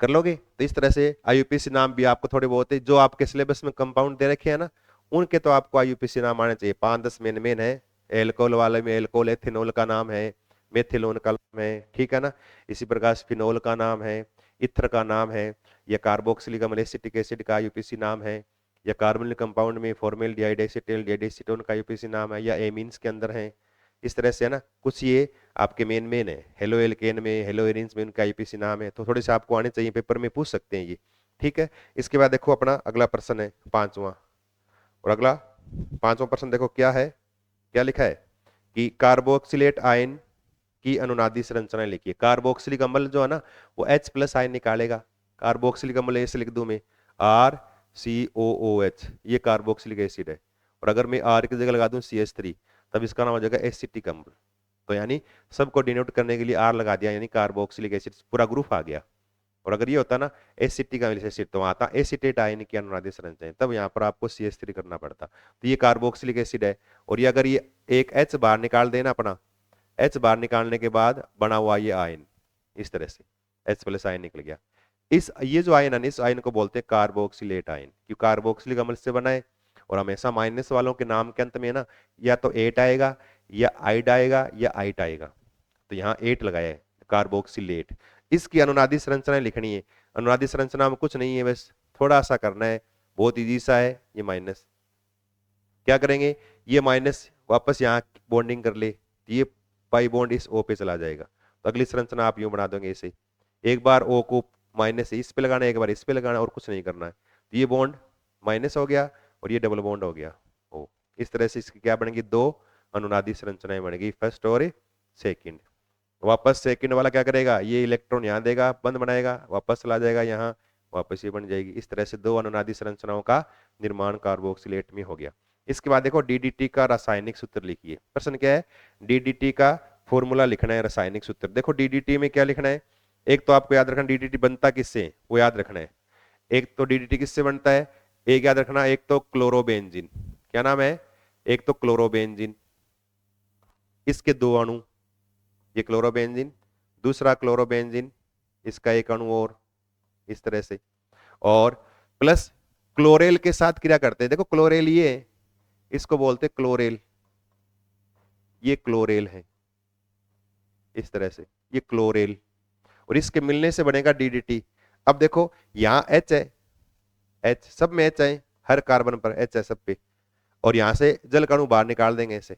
Speaker 1: कर लोगे। तो इस तरह से आईयूपीसी नाम भी आपको थोड़े बहुत है, जो आपके सिलेबस में कंपाउंड दे रखे हैं ना, उनके तो आपको आईयूपीसी नाम आने चाहिए। 5-10 मेन है। एल्कोहल वाले में एल्कोहल एथेनॉल का नाम है, मेथिलोन का नाम है, ठीक है ना। इसी प्रकार फिनोल का नाम है, इथर का नाम है, या कार्बोक्सिलिक अम्ल एसिटिक एसिड का आईयूपीसी नाम है, या कार्बोनिल कंपाउंड में फॉर्मेल्डिहाइड एसिटेल्डिहाइड एसीटोन का आईयूपीसी नाम है, या एमीन्स के अंदर है। इस तरह से है ना, कुछ ये आपके मेन है। हेलो एल्केन में, हेलो एरिन्स में उनका आईपीसी नाम है, तो थोड़े से आपको आने चाहिए, पेपर में पूछ सकते हैं ये, ठीक है। इसके बाद देखो अपना अगला प्रश्न है पांचवा, और अगला पांचवा प्रश्न देखो क्या है, क्या लिखा है कि कार्बोक्सिलेट आयन की अनुनादी संरचना लिखिए। कार्बोक्सिलिक अम्ल जो है ना वो H+ आयन निकालेगा। कार्बोक्सिलिक अम्ल ऐसे लिख दूं मैं, RCOOH, ये कार्बोक्सिलिक एसिड है। और अगर मैं R की जगह लगा दूं CH3, तब इसका नाम हो जाएगा एसिटिक अम्ल। तो यानी सबको डिनोट करने के लिए R लगा दिया, यानी कार्बोक्सिलिक एसिड पूरा ग्रुप आ गया। और अगर ये होता ना एसिटिक एसिड, तो आता एसिटेट आयन की अनुनादी संरचना, तब यहाँ पर आपको CH3 करना पड़ता। तो ये कार्बोक्सिलिक एसिड है। और ये अगर ये एक H बाहर निकाल देना अपना, H बाहर निकालने के बाद बना हुआ ये आयन इस तरह से H+ आयन निकल गया। ये जो आयन है इस आयन को बोलते हैं कार्बोक्सिलेट आयन, क्योंकि कार्बोक्सिलिक अम्ल से बना है। और हमेशा माइनस वालों के नाम के अंत में ना या तो 8 आएगा, या आइड आएगा, या आइट आएगा। तो यहाँ 8 लगाया है, कार्बोक्सिलेट। इसकी अनुनादी संरचना लिखनी है। अनुनादी संरचना में कुछ नहीं है, बस थोड़ा सा करना है, बहुत इजी सा है। ये माइनस, क्या करेंगे, ये माइनस वापस यहाँ बॉन्डिंग कर ले, ये पाई बॉन्ड इस O पे चला जाएगा। तो अगली संरचना आप यूं बना दोगे इसे, एक बार O को माइनस इस पे लगाना है, एक बार इस पे लगाना है, और कुछ नहीं करना है। तो ये बॉन्ड माइनस हो गया और ये डबल बॉन्ड हो गया O। इस तरह से इसकी क्या बनेगी, दो अनुनादी संरचनाएं बनेगी, फर्स्ट और सेकंड। वापस सेकंड वाला क्या करेगा, ये इलेक्ट्रॉन यहाँ देगा, बंद बनाएगा, वापस चला जाएगा यहाँ, वापस ये बन जाएगी। इस तरह से दो अनुनादी संरचनाओं का निर्माण कार्बोक्सिलेट में हो गया। इसके बाद देखो डीडीटी का रासायनिक सूत्र लिखिए। प्रश्न क्या है, डीडीटी का फॉर्मूला लिखना है, रासायनिक सूत्र। देखो डीडीटी में क्या लिखना है, एक तो आपको याद रखना डीडीटी बनता किससे, वो याद रखना है। एक तो डीडीटी किससे बनता है, एक याद रखना, एक तो क्लोरोबेंजीन, क्या नाम है, एक तो क्लोरोबेंजीन, इसके दो अणु, ये क्लोरोबेंजीन, दूसरा क्लोरोबेंजीन, इसका एक अणु और, इस तरह से, और प्लस क्लोरेल के साथ क्रिया करते हैं। देखो क्लोरेल ये, इसको बोलते क्लोरेल, ये क्लोरेल है, इस तरह से, ये क्लोरेल, और इसके मिलने से बनेगा डीडीटी। अब देखो यहां H है, H सब में H है, हर कार्बन पर H है सब पे, और यहां से जल का अणु बाहर निकाल देंगे ऐसे,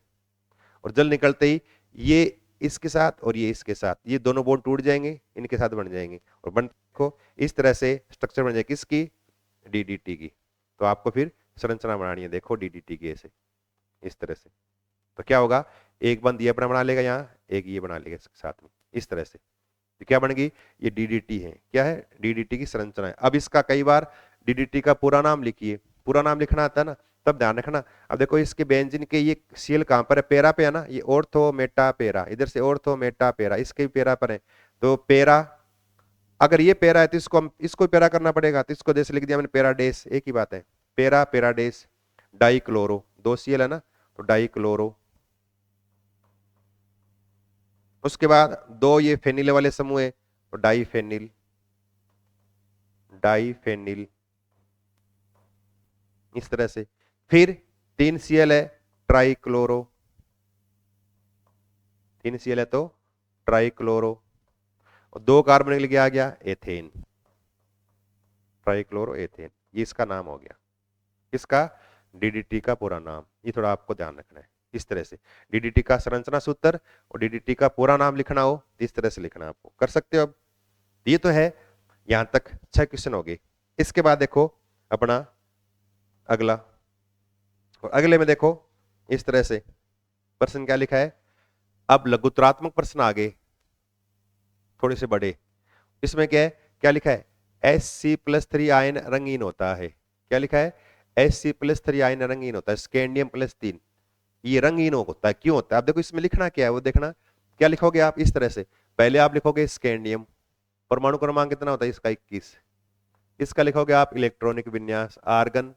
Speaker 1: और जल निकलते ही ये इसके साथ और ये इसके साथ, ये दोनों बॉन्ड टूट जाएंगे, इनके साथ बन जाएंगे, और बन को इस तरह से स्ट्रक्चर बन जाएगी किसकी, डीडीटी की। तो आपको फिर संरचना बनानी है, देखो डीडीटी की ऐसे, इस तरह से। तो क्या होगा, एक बंद ये अपना बना लेगा यहाँ, एक ये बना लेगा इसके साथ में, इस तरह से। तो क्या बनेगी, ये डीडीटी है, क्या है, डीडीटी की संरचना है। अब इसका कई बार डीडीटी का पूरा नाम लिखिए, पूरा नाम लिखना आता है ना, तब ध्यान रखना। अब देखो इसके बेंजीन के ये सीएल कहां पर है, पेरा पे है ना, ये ऑर्थो मेटा पेरा, इधर से ऑर्थो मेटा पेरा, इसके भी पेरा पर है। तो पेरा, अगर ये पेरा है तो इसको हम इसको पेरा करना पड़ेगा, तो इसको जैसे लिख दिया मैंने पेराडेस, एक ही बात है, पेरा पेराडेस। डाई क्लोरो, दो सीएल है ना, तो डाई क्लोरो। उसके बाद दो ये फेनिल वाले समूह है, तो डाईफेनिल, डाईफेनिल, इस तरह से। फिर तीन सीएल है, ट्राइक्लोरो, तीन सीएल है तो ट्राइक्लोरो, और दो कार्बन निकल के आ गया एथेन, ट्राइक्लोरो एथेन, ये इसका नाम हो गया, इसका डीडीटी का पूरा नाम। ये थोड़ा आपको ध्यान रखना है, इस तरह से डीडीटी का संरचना सूत्र और डीडीटी का पूरा नाम लिखना हो इस तरह से लिखना, आपको कर सकते हो। अब ये तो है, यहां तक 6 क्वेश्चन हो गए। इसके बाद देखो अपना अगला, और अगले में देखो इस तरह से प्रश्न क्या लिखा है। अब लघुत्तरात्मक प्रश्न आ गए, थोड़े से बड़े। इसमें क्या है, क्या लिखा है, Sc+3 आयन रंगीन होता है, क्या लिखा है, Sc+3 आयन रंगीन होता है, स्कैंडियम +3 ये रंगीन होता है, क्यों होता है। अब देखो इसमें लिखना क्या है, वो देखना क्या लिखोगे आप, इस तरह से। पहले आप लिखोगे स्कैंडियम, परमाणु क्रमांक कितना होता है इसका, 21। इसका लिखोगे आप इलेक्ट्रॉनिक विन्यास, आर्गन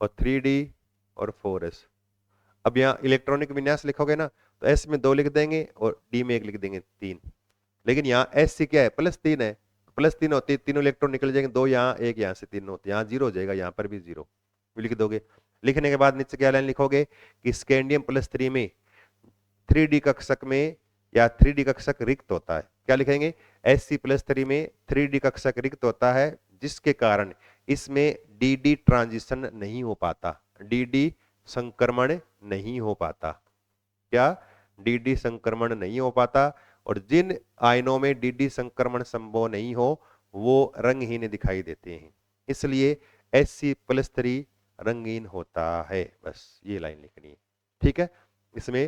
Speaker 1: और 3D और 4s। अब यहाँ इलेक्ट्रॉनिक विन्यास लिखोगे ना, तो S में 2 लिख देंगे और D में 1 लिख देंगे, 3। लेकिन यहाँ Sc क्या है, +3 है, +3 होती है, तीनों इलेक्ट्रॉन निकल जाएंगे, 2 यहाँ, 1 यहाँ से, 3 होते हैं, यहाँ 0 हो जाएगा, यहाँ पर भी 0 लिख दोगे। लिखने के बाद नीचे क्या लाइन लिखोगे कि स्कैंडियम +3 में 3D कक्षक में या 3D कक्षक रिक्त होता है, क्या लिखेंगे, Sc+3 में 3D कक्षक रिक्त होता है, जिसके कारण इसमें DD ट्रांजिशन नहीं हो पाता, DD संक्रमण नहीं हो पाता, क्या, DD संक्रमण नहीं हो पाता। और जिन आयनों में DD संक्रमण संभव नहीं हो वो रंगहीन दिखाई देते हैं, इसलिए Sc+3 रंगीन होता है। बस ये लाइन लिखनी है, ठीक है। इसमें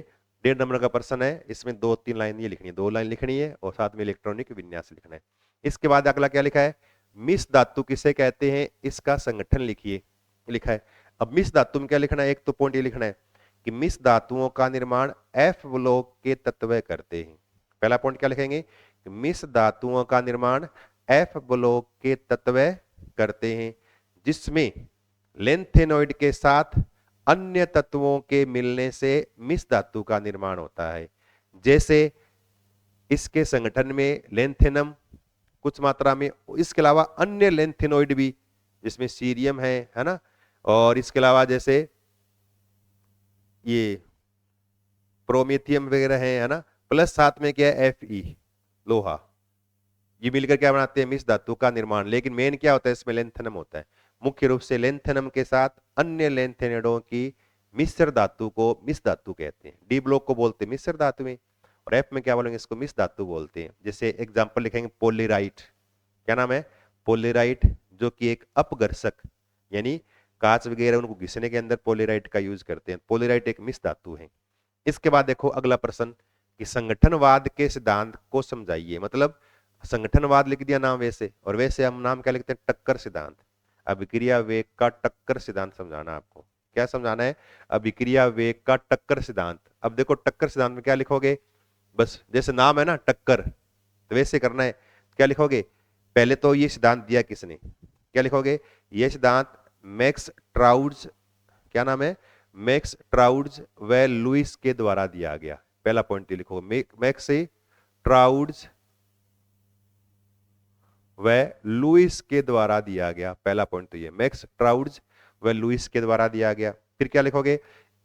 Speaker 1: 1.5 नंबर का प्रश्न है, इसमें 2-3 लाइन ये लिखनी है, 2 लाइन लिखनी है और साथ में इलेक्ट्रॉनिक विन्यास लिखना है। इसके बाद अगला क्या लिखा है, मिश्र धातु किसे कहते हैं, इसका संगठन लिखिए, लिखा है। अब मिश्र धातु में क्या लिखना है, एक तो पॉइंट ये लिखना है कि मिश्र धातुओं का निर्माण F ब्लॉक के तत्व करते हैं। पहला पॉइंट क्या लिखेंगे कि मिश्र धातुओं का निर्माण F ब्लॉक के तत्व करते हैं, जिसमें लेंथेनॉइड के साथ अन्य तत्वों के मिलने से मिश्र धातु का निर्माण होता है। जैसे इसके संगठन में लेंथेनम कुछ मात्रा में, इसके अलावा अन्य लेंथेनॉइड भी, जिसमें सीरियम है ना, और इसके अलावा जैसे ये प्रोमेथियम वगैरह है ना, प्लस साथ में क्या है Fe लोहा, ये मिलकर क्या बनाते हैं, मिश्र धातु का निर्माण। लेकिन मेन क्या होता है इसमें, लेंथेनम होता है। मुख्य रूप से लेंथेनम के साथ अन्य लेंथेनेडों की मिश्र धातु को मिश्र धातु कहते हैं। डी ब्लॉक को बोलते हैं मिश्र धातुएं, और एफ में क्या बोलेंगे, इसको मिश्र धातु बोलते हैं। जैसे एग्जांपल लिखेंगे पोलेराइट, क्या नाम है, पोलेराइट, जो कि एक अपघर्षक, यानी कांच वगैरह उनको घिसने के अंदर पोलेराइट का यूज करते हैं। पोलेराइट एक मिश्र धातु है। इसके बाद देखो अगला प्रश्न कि संगठनवाद के सिद्धांत को समझाइए। मतलब संगठनवाद लिख दिया नाम वैसे, और वैसे हम नाम क्या लिखते हैं, टक्कर सिद्धांत। अभिक्रिया वेग का टक्कर सिद्धांत समझाना आपको। क्या समझाना है, अभिक्रिया वेग का टक्कर सिद्धांत। अब देखो टक्कर सिद्धांत में क्या लिखोगे, बस जैसे नाम है ना टक्कर, तो वैसे करना है। क्या लिखोगे, पहले तो ये सिद्धांत दिया किसने, क्या लिखोगे, ये सिद्धांत मैक्स ट्राउड्स, क्या नाम है, मैक्स ट्राउड्स व लुइस के द्वारा दिया गया। पहला पॉइंट ये लिखो, मैक्स ट्राउड्स व लुइस के द्वारा दिया गया। पहला पॉइंट तो ये, मैक्स ट्राउड्स व लुइस के द्वारा दिया गया। फिर क्या लिखोगे,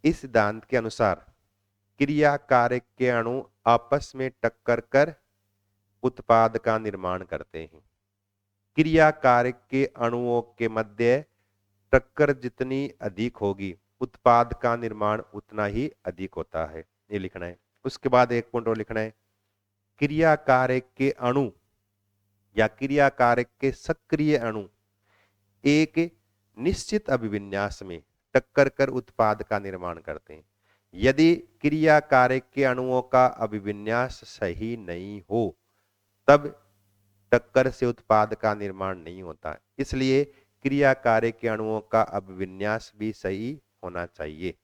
Speaker 1: इस सिद्धांत के अनुसार क्रिया कारक के अणु आपस में टक्कर कर उत्पाद का निर्माण करते हैं। क्रिया कारक के अणुओं के मध्य टक्कर जितनी अधिक होगी उत्पाद का निर्माण उतना ही अधिक होता है, ये लिखना है। उसके बाद एक पॉइंट और लिखना है, क्रिया कारक के अणु या क्रिया कारक के सक्रिय अणु एक निश्चित अभिविन्यास में टक्कर कर उत्पाद का निर्माण करते हैं। यदि क्रिया कारक के अणुओं का अभिविन्यास सही नहीं हो तब टक्कर से उत्पाद का निर्माण नहीं होता। इसलिए क्रिया कारक के अणुओं का अभिविन्यास भी सही होना चाहिए।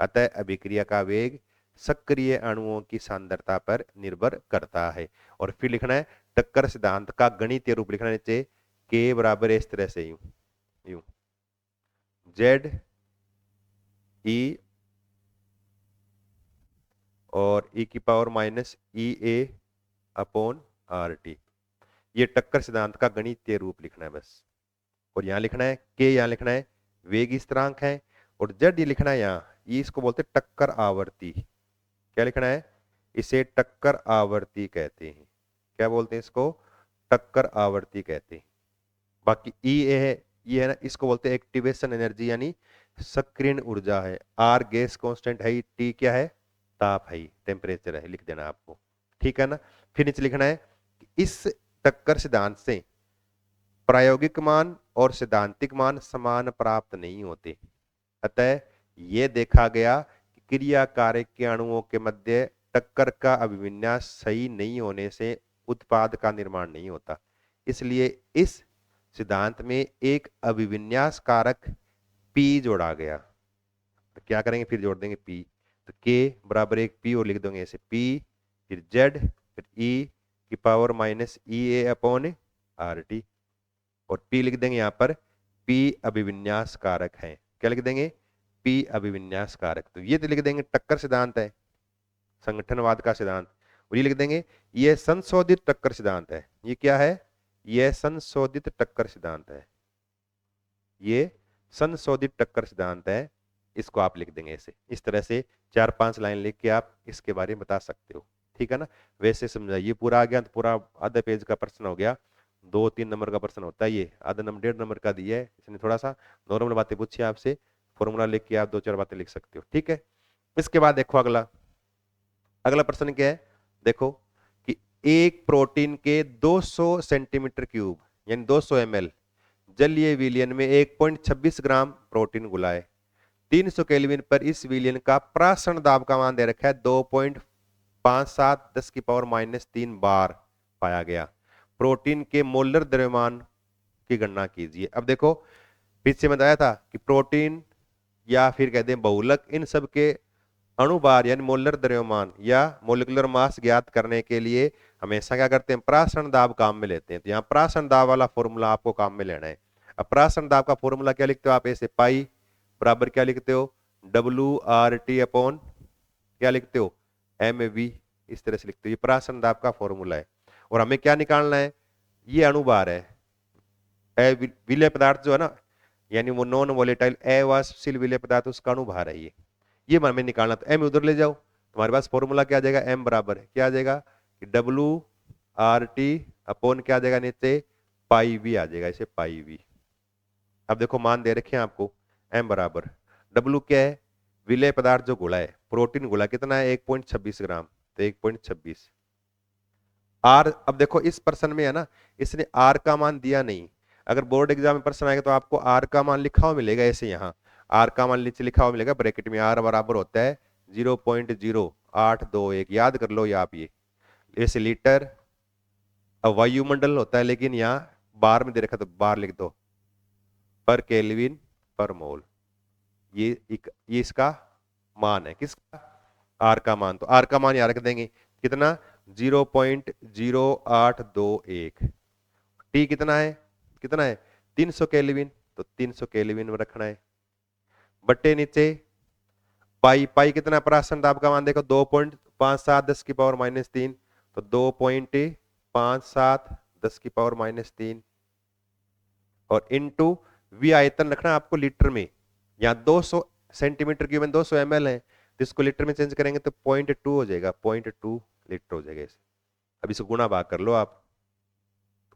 Speaker 1: अतः अभिक्रिया का वेग सक्रिय अणुओं की सांद्रता पर निर्भर करता है। और फिर लिखना है टक्कर सिद्धांत का गणितीय रूप लिखना नीचे, के बराबर इस तरह से यूं यूं जेड ई और ई की पावर माइनस ई ए अपॉन आर टी। ये टक्कर सिद्धांत का गणितीय रूप लिखना है बस। और यहां लिखना है के, यहां लिखना है वेग स्थिरांक है, और जेड ये लिखना है यहाँ, ये इसको बोलते हैं टक्कर आवर्ती। क्या लिखना है, इसे टक्कर आवर्ती कहते हैं। क्या बोलते हैं इसको, टक्कर आवर्ती कहते हैं। बाकी ई ए है, ये है ना, इसको बोलते हैं एक्टिवेशन एनर्जी यानी सक्रियण ऊर्जा है। आर गैस कांस्टेंट है, टी क्या है, ताप है, टेम्परेचर है, लिख देना आपको, ठीक है ना। फिर नीचे लिखना है इस टक्कर सिद्धांत से प्रायोगिक मान और सैद्धांतिक मान समान प्राप्त नहीं होते। अतः यह देखा गया कि क्रिया कारक के अणुओं के मध्य टक्कर का अभिविन्यास सही नहीं होने से उत्पाद का निर्माण नहीं होता। इसलिए इस सिद्धांत में एक अभिविन्यास कारक P जोड़ा गया। तो क्या करेंगे, फिर जोड़ देंगे P, तो K बराबर एक P और लिख देंगे ऐसे P, फिर Z, फिर E की पावर माइनस ई ए अपॉन आर टी, और P लिख देंगे यहाँ पर P अभिविन्यास कारक है। क्या लिख देंगे, P अभिविन्यास कारक। तो ये तो लिख देंगे टक्कर सिद्धांत है, संगठनवाद का सिद्धांत, और ये लिख देंगे ये संशोधित टक्कर सिद्धांत है। ये क्या है, यह संशोधित टक्कर सिद्धांत है, ये संशोधित टक्कर सिद्धांत है। इसको आप लिख देंगे ऐसे, इस तरह से 4-5 लाइन लिख के आप इसके बारे में बता सकते हो, ठीक है ना। वैसे समझाइए, पूरा आ गया तो पूरा आधा पेज का प्रश्न हो गया। 2-3 नंबर का प्रश्न होता है, ये आधा नंबर 1.5 नंबर का दिया है, इसने थोड़ा सा नॉर्मल बातें पूछी आपसे, फॉर्मूला लिख के आप 2-4 बातें लिख सकते हो, ठीक है। इसके बाद देखो अगला प्रश्न क्या है, देखो कि एक प्रोटीन के 200 सेंटीमीटर क्यूब यानी 200 ml जलीय विलयन में 1.26 ग्राम प्रोटीन घुलाए। 300 केल्विन पर इस विलयन का प्राशन दाब का मान दे रखा है 2.57 10⁻³ बार पाया गया। प्रोटीन के मोलर द्रव्यमान की गणना कीजिए। अब देखो पीछे बताया था कि प्रोटीन या फिर कहते हैं बहुलक, इन सब के अणुभार यानी मोलर द्रव्यमान या मोलिकुलर मास ज्ञात करने के लिए हमेशा क्या करते हैं, प्राशन दाब काम में लेते हैं। तो यहाँ प्राशन दाब वाला फॉर्मूला आपको काम में लेना है। अब प्राशन दाब का फॉर्मूला क्या लिखते हो आप, ऐसे पाई बराबर क्या लिखते हो, WRT अपॉन क्या लिखते हो, MV, इस तरह से लिखते हो। ये प्राशन दाब का फॉर्मूला है। और हमें क्या निकालना है, ये अणुभार है, विलय पदार्थ जो है ना, यानी वो नॉन वोलेटाइल अवाष्पशील विलय पदार्थ, उसका अणुभार है ये हमें निकालना। तो M उधर ले जाओ, तुम्हारे पास फॉर्मूला क्या आ जाएगा, M बराबर है क्या आ जाएगा, WRT अपॉन क्या आ जाएगा नीचे, पाई V आ जाएगा, इसे पाई V। अब देखो मान दे रखे हैं आपको, m बराबर W क्या है, विलेय पदार्थ जो घुला है, प्रोटीन घुला कितना है 1.26 ग्राम, तो 1.26 आर। अब देखो इस प्रश्न में है ना, इसने आर का मान दिया नहीं। अगर बोर्ड एग्जाम में प्रश्न आएगा तो आपको आर का मान लिखा हुआ मिलेगा, ऐसे यहाँ आर का मान नीचे लिखा हुआ मिलेगा ब्रैकेट में, आर बराबर होता है 0.0821, याद कर लो ये आप, ये ऐसे लीटर वायुमंडल होता है, लेकिन यहाँ बार में दे रखा तो बार लिख दो, पर केल्विन पर मोल। ये इसका मान है, किसका, आर का मान। तो आर का मान यहाँ रख देंगे कितना, 0.0821। टी कितना है, कितना है 300 केल्विन, तो 300 केल्विन में रखना है, बट्टे नीचे पाई, पाई कितना परासन दाब का मान देखो 2.57 10 की पावर -3, तो 2.57 10 की पावर -3 और इनटू वी आयतन रखना आपको लीटर में, यहाँ 200 सेंटीमीटर क्यूब 200 ml है, तो इसको लीटर में चेंज करेंगे तो 0.2 हो जाएगा, 0.2 लीटर हो जाएगा इसे। अब इसको गुणा भाग कर लो आप,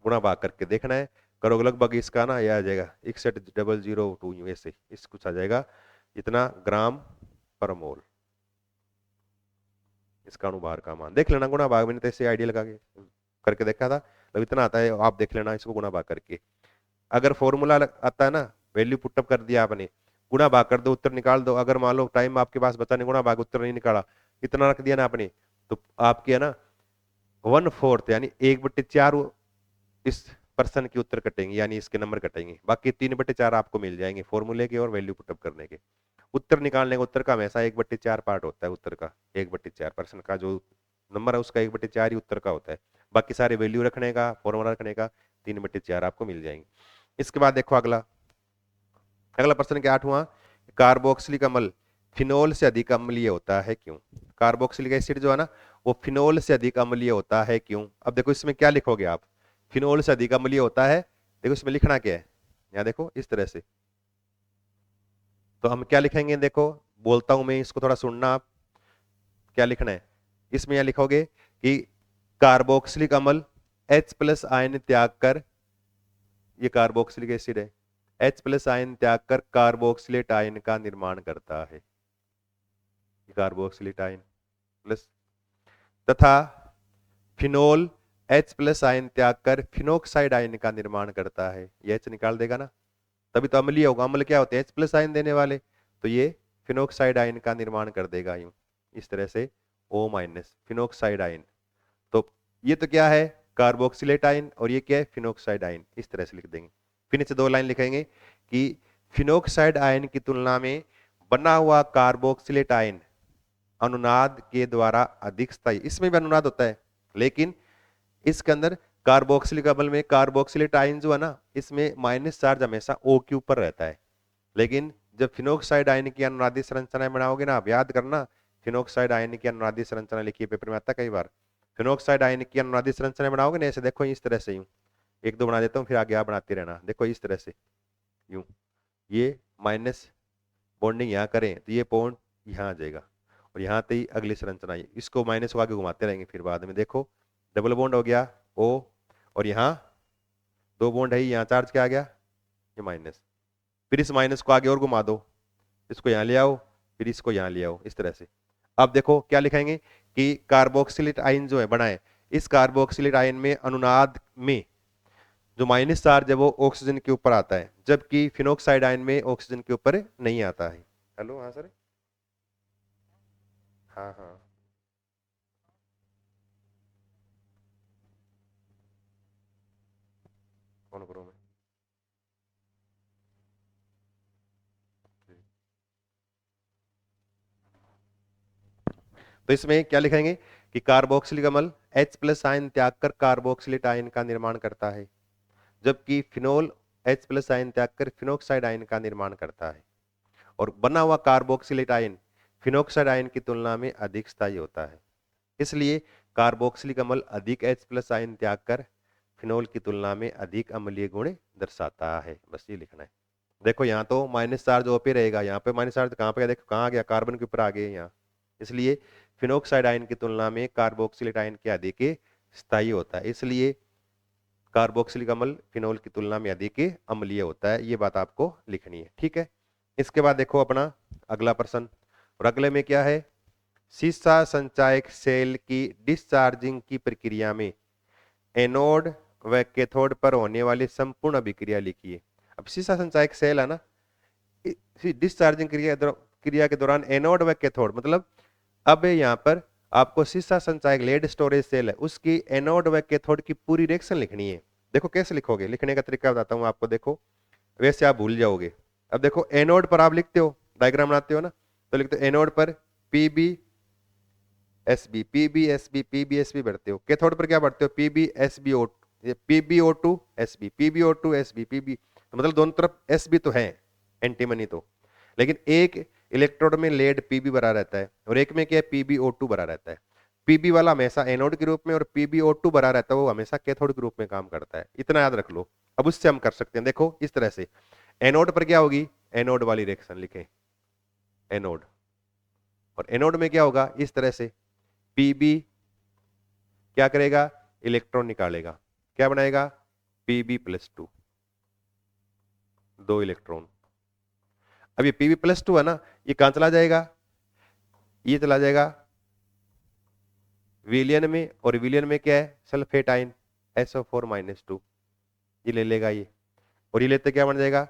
Speaker 1: गुणा भाग करके देखना है, करोगे लगभग इसका ना यह आ जाएगा 61,002 ऐसे इस कुछ आ जाएगा, इतना ग्राम पर मोल, इसका अणुभार का मान देख लेना गुणा भाग, मैंने तो ऐसे आइडिया लगा के करके देखा था, तो इतना आता है, आप देख लेना इसको गुणा भाग करके। अगर फॉर्मूला आता है ना, वैल्यू पुटअप कर दिया आपने, गुणा भाग कर दो, उत्तर निकाल दो। अगर मान लो टाइम आपके पास बचा नहीं, गुणा भाग उत्तर नहीं निकाला, इतना रख दिया ना आपने, तो आपके है ना 1/4 यानी 1/4 इस पर्सन के उत्तर कटेंगे, यानी इसके नंबर कटेंगे, बाकी 3/4 आपको मिल जाएंगे फॉर्मूले के और वैल्यू पुटअप करने के। उत्तर निकालने का उत्तर का हमेशा 1/4 पार्ट होता है, उत्तर का 1/4 पर्सन का जो नंबर है उसका 1/4 ही उत्तर का होता है, बाकी सारे वैल्यू रखने का फॉर्मूला रखने का 3/4 आपको मिल जाएंगे। इसके बाद देखो अगला, अगला प्रश्न क्या 8वां, कार्बोक्सिलिक अम्ल फिनोल से अधिक अम्लीय होता है क्यों। कार्बोक्सिलिक एसिड जो है ना वो फिनोल से अधिक अम्लीय होता है क्यों। अब देखो इसमें क्या लिखोगे आप, फिनोल से अधिक अम्लीय होता है, देखो इसमें लिखना क्या है, यहाँ देखो इस तरह से, तो हम क्या लिखेंगे, देखो बोलता हूं मैं, इसको थोड़ा सुनना आप, क्या लिखना है इसमें, यहां लिखोगे कि कार्बोक्सिलिक अम्ल H+ आयन त्याग कर, ये कार्बोक्सिलिक एसिड है, H+ आयन त्याग कर कार्बोक्सिलेट आयन का निर्माण करता है, कार्बोक्सिलेट आयन प्लस, तथा फिनोल H+ आयन त्याग कर फिनोक्साइड आयन का निर्माण करता है, ये H निकाल देगा ना, तभी तो अम्लीय होगा, अम्ल क्या होते हैं H+ आयन देने वाले, तो ये फिनोक्साइड आयन का निर्माण कर देगा यूं इस तरह से, O- फिनोक्साइड आयन। तो ये तो क्या है कार्बोक्सिलेट आयन और ये क्या है फिनोक्साइड आयन, इस तरह से लिख देंगे। फिर नीचे 2 लाइन लिखेंगे कि फिनोक्साइड आयन की तुलना में बना हुआ कार्बोक्सिलेट आयन अनुनाद के द्वारा अधिक स्थायी, इसमें भी अनुनाद होता है लेकिन इसके अंदर कार्बोक्सिलिक अम्ल में कार्बोक्सिलेट आयन जो है ना इसमें माइनस चार्ज हमेशा O के ऊपर रहता है, लेकिन जब फिनोक्साइड आयन की अनुनादी संरचना बनाओगे ना, आप याद करना फिनोक्साइड आयन की अनुनादी संरचना लिखिए, पेपर में आता कई बार, फिनोक्साइड आयन की अनुनादी संरचना बनाओगे ना ऐसे, देखो इस तरह से यूं, एक दो बना देता हूँ फिर आगे आप बनाते रहना, देखो इस तरह से यूं, ये माइनस बॉन्डिंग यहाँ करें तो ये बॉन्ड यहाँ आ जाएगा और यहाँ पे ही अगली संरचना, इसको माइनस को आगे घुमाते रहेंगे फिर बाद में, देखो डबल बॉन्ड हो गया O और यहाँ 2 बॉन्ड है, यहाँ चार्ज क्या आ गया ये माइनस, फिर इस माइनस को आगे और घुमा दो, इसको यहाँ ले आओ फिर इसको यहाँ ले आओ इस तरह से। अब देखो क्या लिखेंगे कि कार्बोक्सिलेट आयन जो है बनाए, इस कार्बोक्सिलेट आयन में अनुनाद में जो माइनस चार्ज है वो ऑक्सीजन के ऊपर आता है, जबकि फिनोक्साइड आयन में ऑक्सीजन के ऊपर नहीं आता है। हेलो हाँ सर, हाँ हाँ कौन करो मैं, तो इसमें क्या लिखेंगे कि कार्बोक्सिलिक अम्ल H+ आयन त्याग कर कार्बोक्सिलेट आयन का निर्माण करता है, जबकि फिनोल H+ आयन त्याग कर फिनोक्साइड आयन का निर्माण करता है, और बना हुआ कार्बोक्सिलेट आयन फिनोक्साइड आयन की तुलना में अधिक स्थायी होता है, इसलिए कार्बोक्सिलिक अम्ल अधिक H+ आयन त्याग कर फिनोल की तुलना में अधिक अम्लीय गुण दर्शाता है, बस ये लिखना है। देखो यहाँ तो माइनस चार्ज ओ पे रहेगा, यहाँ पे माइनस चार्ज कहाँ पे, देखो कहाँ आ गया कार्बन के ऊपर आ गए यहाँ, इसलिए फिनोक्साइड आयन की तुलना में कार्बोक्सिलेट आयन क्या अधिक स्थायी होता है, इसलिए कार्बोक्सिलिक अम्ल फिनोल की तुलना में अधिक अम्लीय होता है, ये बात आपको लिखनी है। ठीक है, इसके बाद देखो अपना अगला प्रश्न, और अगले में क्या है, सीसा संचायक सेल की डिस्चार्जिंग की प्रक्रिया में एनोड व कैथोड पर होने वाली संपूर्ण अभिक्रिया लिखिए। अब सीसा संचायक सेल है ना, डिस्चार्जिंग क्रिया के दौरान एनोड व कैथोड मतलब अब यहाँ पर आपको सीसा संचायक लेड स्टोरेज सेल है, उसकी एनोड व कैथोड की पूरी रिएक्शन लिखनी है। देखो कैसे लिखोगे, लिखने का तरीका बताता हूँ आपको, देखो वैसे आप भूल जाओगे। अब देखो एनोड पर आप लिखते हो, डायग्राम बनाते हो ना, तो लिखते हो एनोड पर PB SB, PB SB, PB SB बढ़ते हो। कैथोड पर क्या बढ़ते हो, PB SBO, PBO two SB, PBO two SB, PB, तो मतलब दोनों तरफ एसबी तो है एंटीमनी तो, लेकिन एक इलेक्ट्रोड में लेड पीबी भरा रहता है और एक में क्या है पीबीओ2 भरा रहता है। पीबी वाला हमेशा एनोड के रूप में और पीबीओ2 भरा रहता है वो हमेशा कैथोड के रूप में काम करता है, इतना याद रख लो। अब उससे हम कर सकते हैं, देखो इस तरह से एनोड पर क्या होगी, एनोड वाली रिएक्शन लिखें, एनोड, और एनोड में क्या होगा, इस तरह से पीबी क्या करेगा, इलेक्ट्रॉन निकालेगा, क्या बनाएगा, Pb+2, 2 इलेक्ट्रॉन। अब ये Pb+2 है ना, ये कहां चला जाएगा, ये चला जाएगा विलियन में, और विलियन में क्या है, सल्फेट आयन SO4-2, ये ले लेगा ये, और ये लेते क्या बन जाएगा,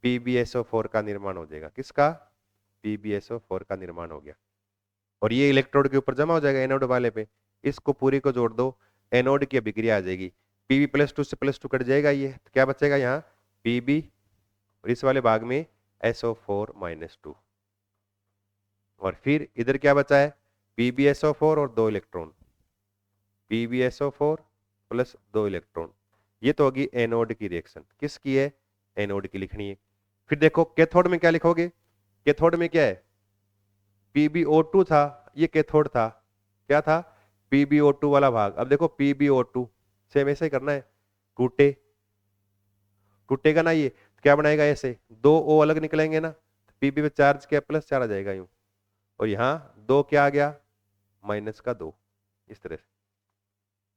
Speaker 1: PbSO4 का निर्माण हो जाएगा, किसका, PbSO4 का निर्माण हो गया, और ये इलेक्ट्रोड के ऊपर जमा हो जाएगा एनोड वाले पे। इसको पूरी को जोड़ दो, एनोड की अभिक्रिया आ जाएगी, Pb+2 से +2 कट जाएगा ये, तो क्या बचेगा यहाँ Pb, और इस वाले भाग में SO4-2, और फिर इधर क्या बचा है, PbSO4 और 2 इलेक्ट्रॉन, PbSO4 प्लस 2 इलेक्ट्रॉन, ये तो होगी एनोड की रिएक्शन, किसकी है, एनोड की लिखनी है। फिर देखो कैथोड में क्या लिखोगे, कैथोड में क्या है, PbO2 था, ये कैथोड था, क्या था, PbO2 वाला भाग। अब देखो PbO2 सेम ऐसे ही करना है, टूटेगा ना ये, तो क्या बनाएगा, ऐसे 2 O अलग निकलेंगे ना, Pb पे चार्ज क्या +4 आ जाएगा यूं, और यहाँ 2 क्या आ गया, -2, इस तरह से।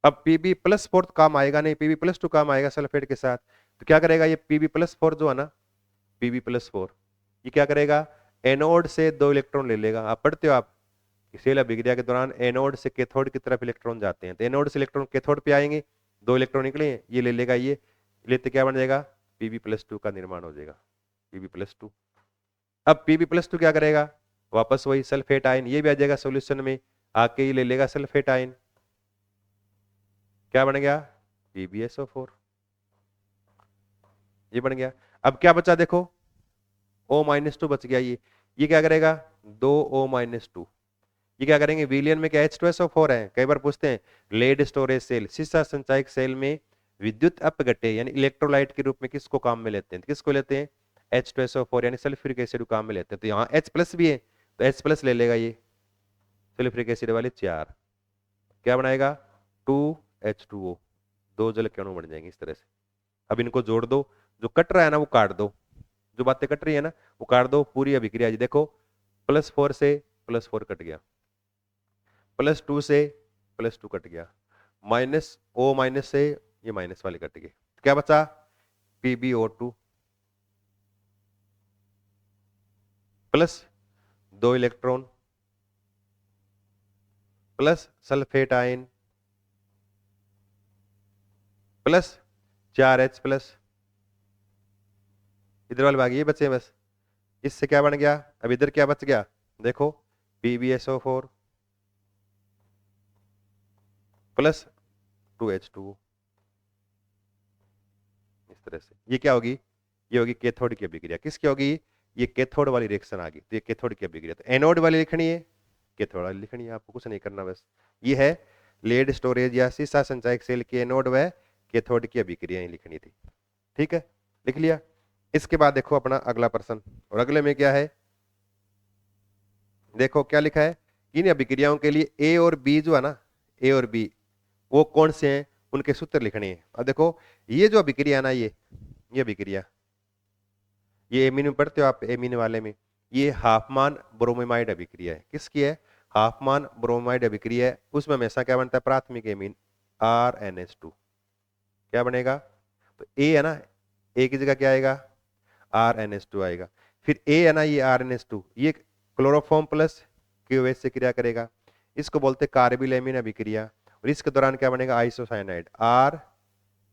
Speaker 1: अब Pb+4 तो काम आएगा नहीं, Pb+2 काम आएगा सल्फेट के साथ, तो क्या करेगा ये Pb+4 जो है ना, Pb+4 ये क्या करेगा, एनोड से 2 इलेक्ट्रॉन ले लेगा। आप पढ़ते हो आप, सेल अभिक्रिया के दौरान एनोड से कैथोड की तरफ इलेक्ट्रॉन जाते हैं, तो एनोड से इलेक्ट्रॉन कैथोड पे आएंगे, 2 इलेक्ट्रॉन निकले, ये ले लेगा, ये लेते क्या बन जाएगा, Pb+2 का निर्माण हो जाएगा, Pb+2। अब Pb+2 क्या करेगा, वापस वही सल्फेट आयन, ये भी आ जाएगा सोल्यूशन में, आके ये ले लेगा सल्फेट आयन, क्या बन गया, PbSO4, ये बन गया। अब क्या बचा देखो, O-2 बच गया, ये क्या करेगा, 2O-2, ये क्या करेंगे, विलियन में क्या H2SO4 है, कई बार पूछते हैं, लेड स्टोरेज सेल, सीसा संचायक सेल में विद्युत अपघट्य यानी इलेक्ट्रोलाइट के रूप में किसको काम में लेते हैं, किसको लेते हैं, H2SO4 यानी सल्फ्यूरिक एसिड को काम में लेते हैं। तो यहाँ H+ भी है, तो H+ ले लेगा ये सल्फ्यूरिक एसिड वाले 4, क्या बनाएगा, 2H2O, 2 जल के अणु बन जाएंगे इस तरह से। अब इनको जोड़ दो, जो कट रहा है ना वो काट दो, जो बातें कट रही है ना वो काट दो, पूरी अभिक्रिया जी देखो, +4 से +4 कट गया, +2 से +2 कट गया, -O- से ये माइनस वाले कट गए, तो क्या बचा, PbO2 plus 2 electron plus sulphate ion plus 4H+, इधर वाले भाग ये बचे बस, इससे क्या बन गया, अब इधर क्या बच गया, देखो PbSO4 प्लस 2H2O, इस तरह से। ये क्या होगी, ये होगी कैथोड की अभिक्रिया, किसकी होगी, ये कैथोड वाली रिएक्शन आ गई, तो ये कैथोड की अभिक्रिया, तो एनोड वाली लिखनी है, कैथोड वाली लिखनी है, आपको कुछ नहीं करना बस। ये है लेड स्टोरेज या सीसा संचायक सेल के एनोड व कैथोड की अभिक्रिया लिखनी थी, ठीक है, लिख लिया। इसके बाद देखो अपना अगला प्रश्न, और अगले में क्या है, देखो क्या लिखा है, इन अभिक्रियाओं के लिए ए और बी जो है ना, ए और बी वो कौन से हैं, उनके सूत्र लिखने हैं। अब देखो ये जो अभिक्रिया ना, ये अभिक्रिया, ये एमीन में पढ़ते हो आप, एमीन वाले में, ये हाफमान ब्रोमीमाइड अभिक्रिया है, किसकी है, हाफमान ब्रोमाइड अभिक्रिया है, उसमें हमेशा क्या बनता है, प्राथमिक एमीन RNH2, क्या बनेगा, तो ए है ना, ए की जगह क्या आएगा, RnH2 आएगा। फिर ए है ना, ये RnH2 ये क्लोरोफॉर्म प्लस क्यूएच से क्रिया करेगा, इसको बोलते कार्बिलेमिन अभिक्रिया, और इसके दौरान क्या बनेगा, आइसोसाइनाइड,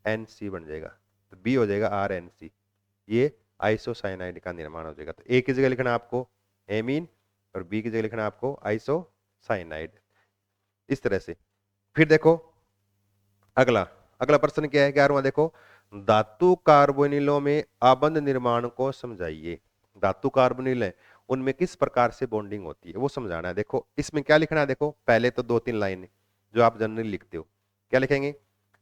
Speaker 1: RnC बन जाएगा, तो बी हो जाएगा RnC, ये आइसोसाइनाइड का निर्माण हो जाएगा। तो ए की जगह लिखना आपको एमीन और बी की जगह लिखना आपको आइसोसाइनाइड, इस तरह से। फिर देखो अगला अगला प्रश्न क्या है, 11वां देखो, धातु कार्बोनिलों में आबंध निर्माण को समझाइए। धातु कार्बोनिल है, उनमें किस प्रकार से बॉन्डिंग होती है वो समझाना है। देखो इसमें क्या लिखना है, देखो पहले तो 2-3 लाइनें जो आप जनरली लिखते हो, क्या लिखेंगे,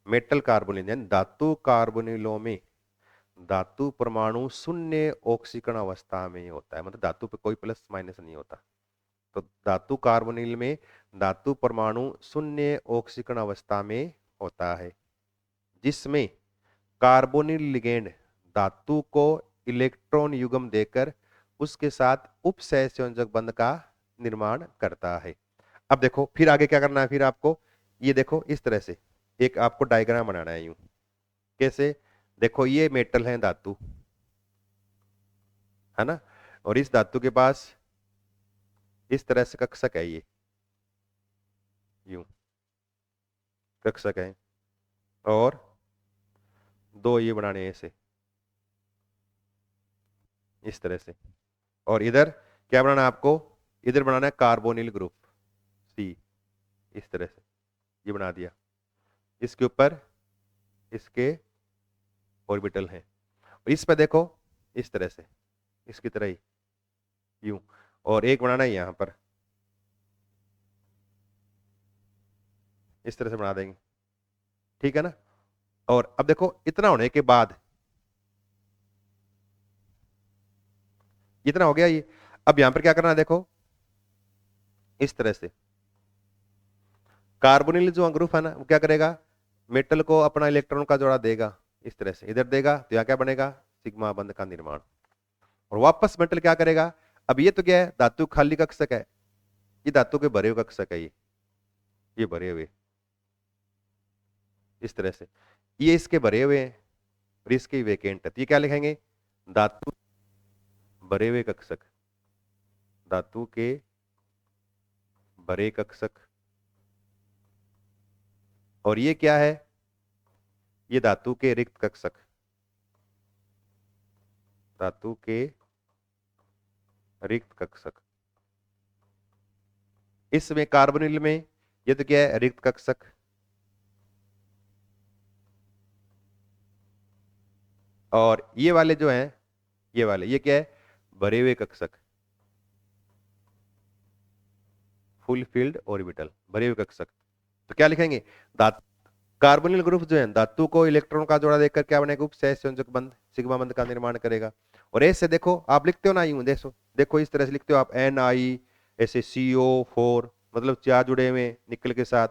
Speaker 1: मेटल कार्बोनिल यानी धातु कार्बोनिलों में धातु परमाणु शून्य ऑक्सीकरण अवस्था में होता है, मतलब धातु पे कोई प्लस माइनस नहीं होता। तो धातु कार्बोनिल में धातु परमाणु शून्य ऑक्सीकरण अवस्था में होता है, जिसमें कार्बोनिल लिगेंड धातु को इलेक्ट्रॉन युग्म देकर उसके साथ उपसहसंयोजक बंध का निर्माण करता है। अब देखो फिर आगे क्या करना है, फिर आपको ये देखो इस तरह से एक आपको डायग्राम बनाना है, यूं कैसे, देखो ये मेटल है धातु, है ना, और इस धातु के पास इस तरह से कक्षक है, ये यूं कक्षक है, और दो ये बनाने हैं ऐसे इस तरह से, और इधर क्या बनाना है आपको, इधर बनाना है कार्बोनिल ग्रुप सी, इस तरह से ये बना दिया, इसके ऊपर इसके ऑर्बिटल हैं, और इस पे देखो इस तरह से इसकी तरह ही यूं, और एक बनाना है यहां पर इस तरह से बना देंगे, ठीक है ना। और अब देखो इतना होने के बाद, इतना हो गया ये, अब यहां पर क्या करना है, देखो इस तरह से कार्बोनिल जो ग्रुप है ना वो क्या करेगा, मेटल को अपना इलेक्ट्रॉन का जोड़ा देगा, इस तरह से इधर देगा, तो यहाँ क्या बनेगा, सिग्मा बंध का निर्माण, और वापस मेटल क्या करेगा, अब ये तो क्या है, धातु खाली कक्षक है, ये धातु के भरे हुए कक्षक है, ये भरे हुए इस तरह से, ये इसके भरे हुए हैं और इसके वेकेंट है, तो ये क्या लिखेंगे, धातु भरे हुए कक्षक, धातु के भरे कक्षक, और ये क्या है, ये धातु के रिक्त कक्षक, धातु के रिक्त कक्षक, इसमें कार्बोनिल में ये तो क्या है, रिक्त कक्षक, और ये वाले जो हैं, ये वाले ये क्या है, भरे हुए कक्षक, फुल फील्ड ऑर्बिटल, भरे हुए कक्षक। तो क्या लिखेंगे, धातु कार्बोनिल ग्रुप जो है धातु को इलेक्ट्रॉन का जोड़ा देकर क्या बनेगा, उपसहसंयोजक बंध सिग्मा बंध का निर्माण करेगा। और ऐसे देखो आप लिखते हो ना यूं, देखो देखो इस तरह से लिखते हो आप, Na ऐसे CO4 मतलब 4 जुड़े हुए निकल के साथ,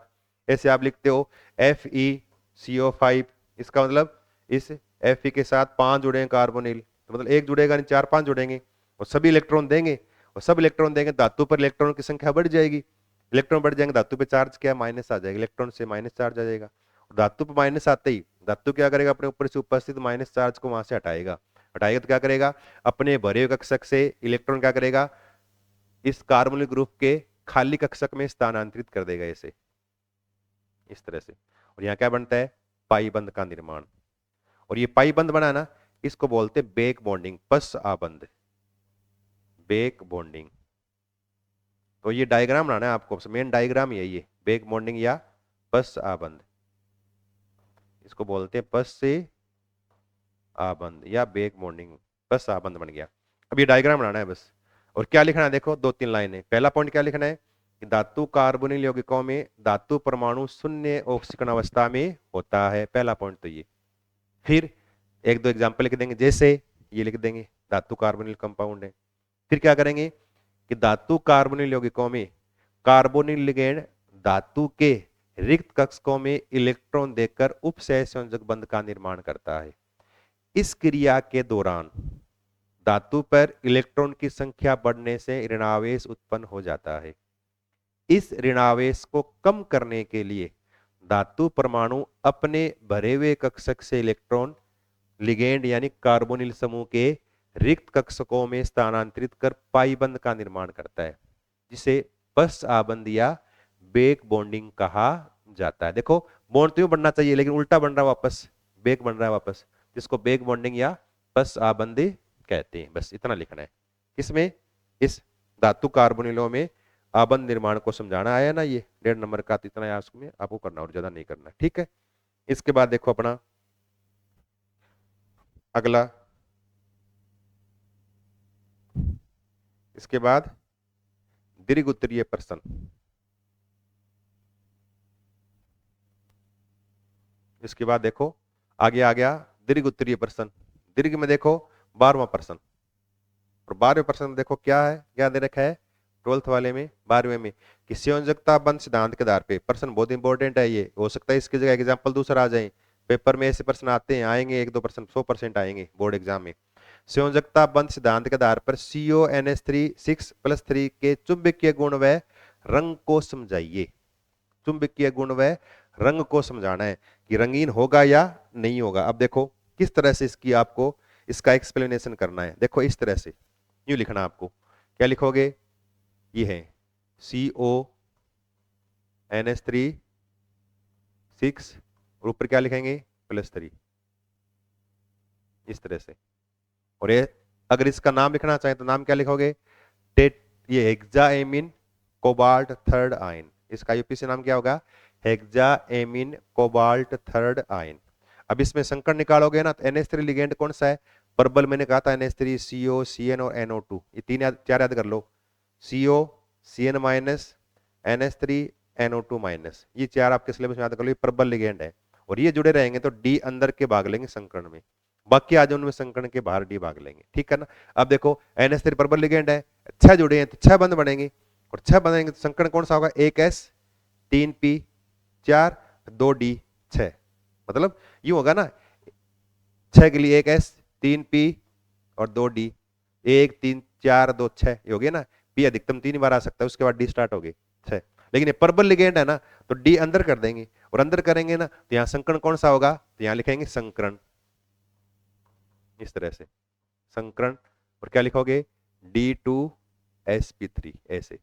Speaker 1: ऐसे आप लिखते हो FeCO5, इसका मतलब इस Fe के साथ 5 जुड़े हैं कार्बोनिल, तो मतलब एक जुड़ेगा नहीं 4-5 जुड़ेंगे, और सभी इलेक्ट्रॉन देंगे, और सब इलेक्ट्रॉन देंगे, धातु पर इलेक्ट्रॉन की संख्या बढ़ जाएगी, इलेक्ट्रॉन बढ़ जाएंगे, धातु पे चार्ज क्या माइनस आ जाएगा, इलेक्ट्रॉन से माइनस चार्ज आ जाएगा, धातु पे माइनस आते ही धातु क्या करेगा, अपने ऊपर से उपस्थित माइनस चार्ज को वहां से हटाएगा, हटाएगा तो क्या करेगा, अपने भरे हुए कक्षक से इलेक्ट्रॉन क्या करेगा, इस कार्बोनिल ग्रुप के खाली कक्षक में स्थानांतरित कर देगा ऐसे इस तरह से, और यहाँ क्या बनता है, पाई बंध का निर्माण। और ये पाई बंध बना ना, इसको बोलते बेक बॉन्डिंग, पस आबंध, बेक बॉन्डिंग। तो ये डायग्राम बनाना है आपको, मेन डायग्राम यही है, बेक बॉन्डिंग या पस आबंध, इसको बोलते हैं पस से आबंध या बेक बॉन्डिंग, पस आबंध बन गया। अब ये डायग्राम बनाना है बस, और क्या लिखना है, देखो 2-3 लाइनें। पहला पॉइंट क्या लिखना है कि धातु कार्बोनिल यौगिकों में धातु परमाणु शून्य ऑक्सीकरण अवस्था में होता है, पहला पॉइंट तो ये। फिर 1-2 एग्जाम्पल लिख देंगे, जैसे ये लिख देंगे धातु कार्बोनिल कंपाउंड है। फिर क्या करेंगे कि धातु कार्बोनिल यौगिकों में कार्बोनिल लिगेंड धातु के रिक्त कक्षकों में इलेक्ट्रॉन देकर उपसहसंयोजक बंध का निर्माण करता है। इस क्रिया के दौरान धातु पर इलेक्ट्रॉन की संख्या बढ़ने से ऋणावेश उत्पन्न हो जाता है। इस ऋणावेश को कम करने के लिए धातु परमाणु अपने भरे हुए कक्षक से इलेक्ट्रॉन लिगेंड यानी कार्बोनिल समूह के रिक्त कक्षकों में स्थानांतरित कर पाईबंद का निर्माण करता है, जिसे बस आबंध या बेक बॉन्डिंग कहा जाता है। देखो बॉन्ड तो यूं बनना चाहिए लेकिन उल्टा बन रहा है वापस, बेक बन रहा है वापस, जिसको बेक बॉन्डिंग या बस आबंदी कहते हैं। बस इतना लिखना है। इसमें इस धातु कार्बोनिलों में आबंध निर्माण को समझाना आया ना, ये 1.5 नंबर का, तो इतना याद में आपको करना और ज्यादा नहीं करना, ठीक है। इसके बाद देखो अपना अगला, इसके बाद दीर्घ उत्तरीय प्रश्न। इसके बाद देखो आगे आ गया दीर्घ उत्तरीय प्रश्न। दीर्घ में देखो 12वां प्रश्न, और 12वें प्रश्न में देखो क्या है, क्या दे रखा है 12th वाले में, 12वें में कि संयोजकता बंध सिद्धांत के आधार पे। प्रश्न बहुत इंपॉर्टेंट है, ये हो सकता है इसकी जगह एग्जाम्पल दूसरा आ जाए, पेपर में ऐसे प्रश्न आते हैं, आएंगे 1-2%, 100% आएंगे बोर्ड एग्जाम में। संयोजकता बंध सिद्धांत के आधार पर CONH3 6+3 के चुंबकीय गुण व रंग को समझाइए। चुंबकीय गुण व रंग को समझाना है कि रंगीन होगा या नहीं होगा। अब देखो किस तरह से इसकी आपको इसका एक्सप्लेनेशन करना है। देखो इस तरह से यूं लिखना, आपको क्या लिखोगे, ये है CONH3 6 और ऊपर क्या लिखेंगे +3, इस तरह से। और ये अगर इसका नाम लिखना चाहें तो नाम क्या लिखोगे, टेट, ये हेक्साएमीन कोबाल्ट थर्ड आयन, इसका यूपीसी नाम क्या होगा, हेक्साएमीन कोबाल्ट थर्ड आयन। अब इसमें संकट निकालोगे ना तो NH3 लिगेंड कौन सा है, पर्बल मैंने कहा था NH3 CO CN और NO2, ये तीन चार याद कर लो, CO CN minus NH3 NO2 minus, ये चार आपके सिलेबस में याद कर लो, ये पर्बल लिगेंड है। और ये जुड़े रहेंगे तो डी अंदर के भाग लेंगे संकरण में, बाकी आज उनमें संकरण के बाहर डी भाग लेंगे, ठीक है ना। अब देखो NH3 पर्बल लिगेंड है, 6 जुड़े हैं तो 6 बंद बनेंगे, और 6 बनेंगे तो संकरण कौन सा होगा, 1S 3P 4 2D 6, मतलब यूं होगा ना, 6 के लिए 1S 3P और 2D, 1 3 4 2 6, ये हो गया ना। पी अधिकतम 3 बार आ सकता है, उसके बाद डी स्टार्ट हो गई 6। लेकिन ये पर्बल लिगेंड है ना तो डी अंदर कर देंगे, और अंदर करेंगे ना तो यहाँ संकरण कौन सा होगा, तो यहाँ लिखेंगे संकरण, इस तरह से संकरण। और क्या लिखोगे, D2sp3 ऐसे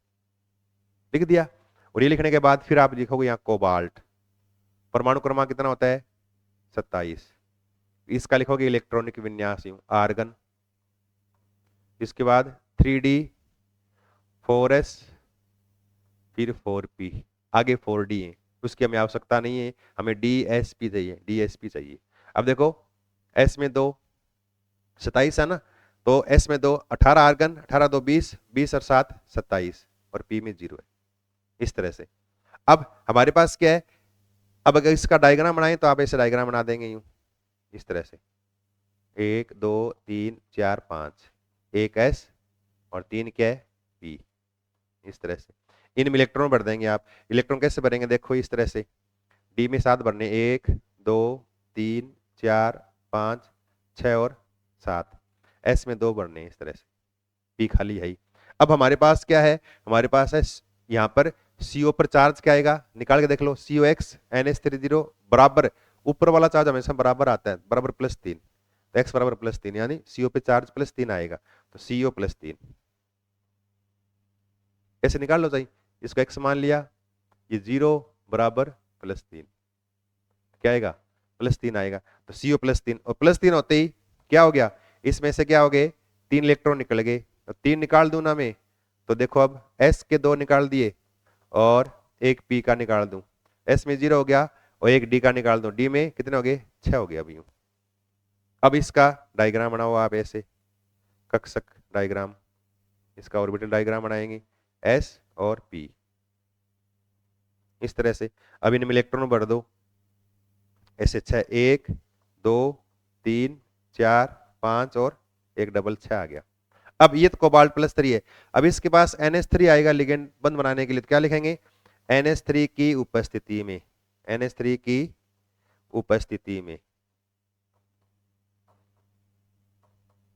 Speaker 1: लिख दिया। और ये लिखने के बाद फिर आप लिखोगे यहाँ कोबाल्ट, परमाणु क्रमांक कितना होता है 27, इसका लिखोगे इलेक्ट्रॉनिक विन्यास यूं आर्गन। इसके बाद 3D 4S फिर 4P, आगे 4D है, उसकी हमें आवश्यकता नहीं है, हमें DSP चाहिए, DSP चाहिए। अब देखो S में 2 27 है ना, तो S में 2 18 आर्गन, 18 2 20, 20 और 7 27, और P में 0 है, इस तरह से। अब हमारे पास क्या है, अब अगर इसका डायग्राम बनाएं तो आप ऐसे डायग्राम बना देंगे यूं, इस तरह से 1 2 3 4 5, 1 S और 3 क्या है P, इस तरह से। इनमें इलेक्ट्रॉन भर देंगे आप, इलेक्ट्रॉन कैसे भरेंगे, देखो इस तरह से, डी में 7 भरने, 1 2 3 4 5 6 और 7, एस में 2 भरने, इस तरह से, पी खाली है ही। अब हमारे पास क्या है, हमारे पास है यहाँ पर CO पर चार्ज क्या आएगा, निकाल के देख लो, COX NH30 बराबर, ऊपर वाला चार्ज हमेशा बराबर आता है, बराबर +3, तो x बराबर +3, यानी CO पे चार्ज +3 आएगा, तो CO +3 ऐसे निकाल लो। सही, इसको x मान लिया, ये 0 बराबर +3, क्या आएगा +3 आएगा, तो CO +3, और +3 होते ही क्या हो गया, इसमें से क्या हो गए 3 इलेक्ट्रॉन निकल गए, तो 3 निकाल दूं ना मैं, तो देखो अब S के 2 निकाल दिए और एक P का निकाल दूं, S में 0 हो गया, और एक D का निकाल दूं, D में कितने हो गए 6 हो गए अभी यूं। अब इसका डायग्राम बनाओ आप ऐसे, कक्षक डायग्राम, इसका ऑर्बिटल डायग्राम बनाएंगे S और P, इस तरह से। अब इनमें इलेक्ट्रॉन भर दो ऐसे 6, 1 2 3 4 5 और एक डबल 6 आ गया। अब ये तो कोबाल्ट +3 है, अब इसके पास NH3 आएगा लिगेंड बंद बनाने के लिए, तो क्या लिखेंगे, NH3 की उपस्थिति में, NH3 की उपस्थिति में,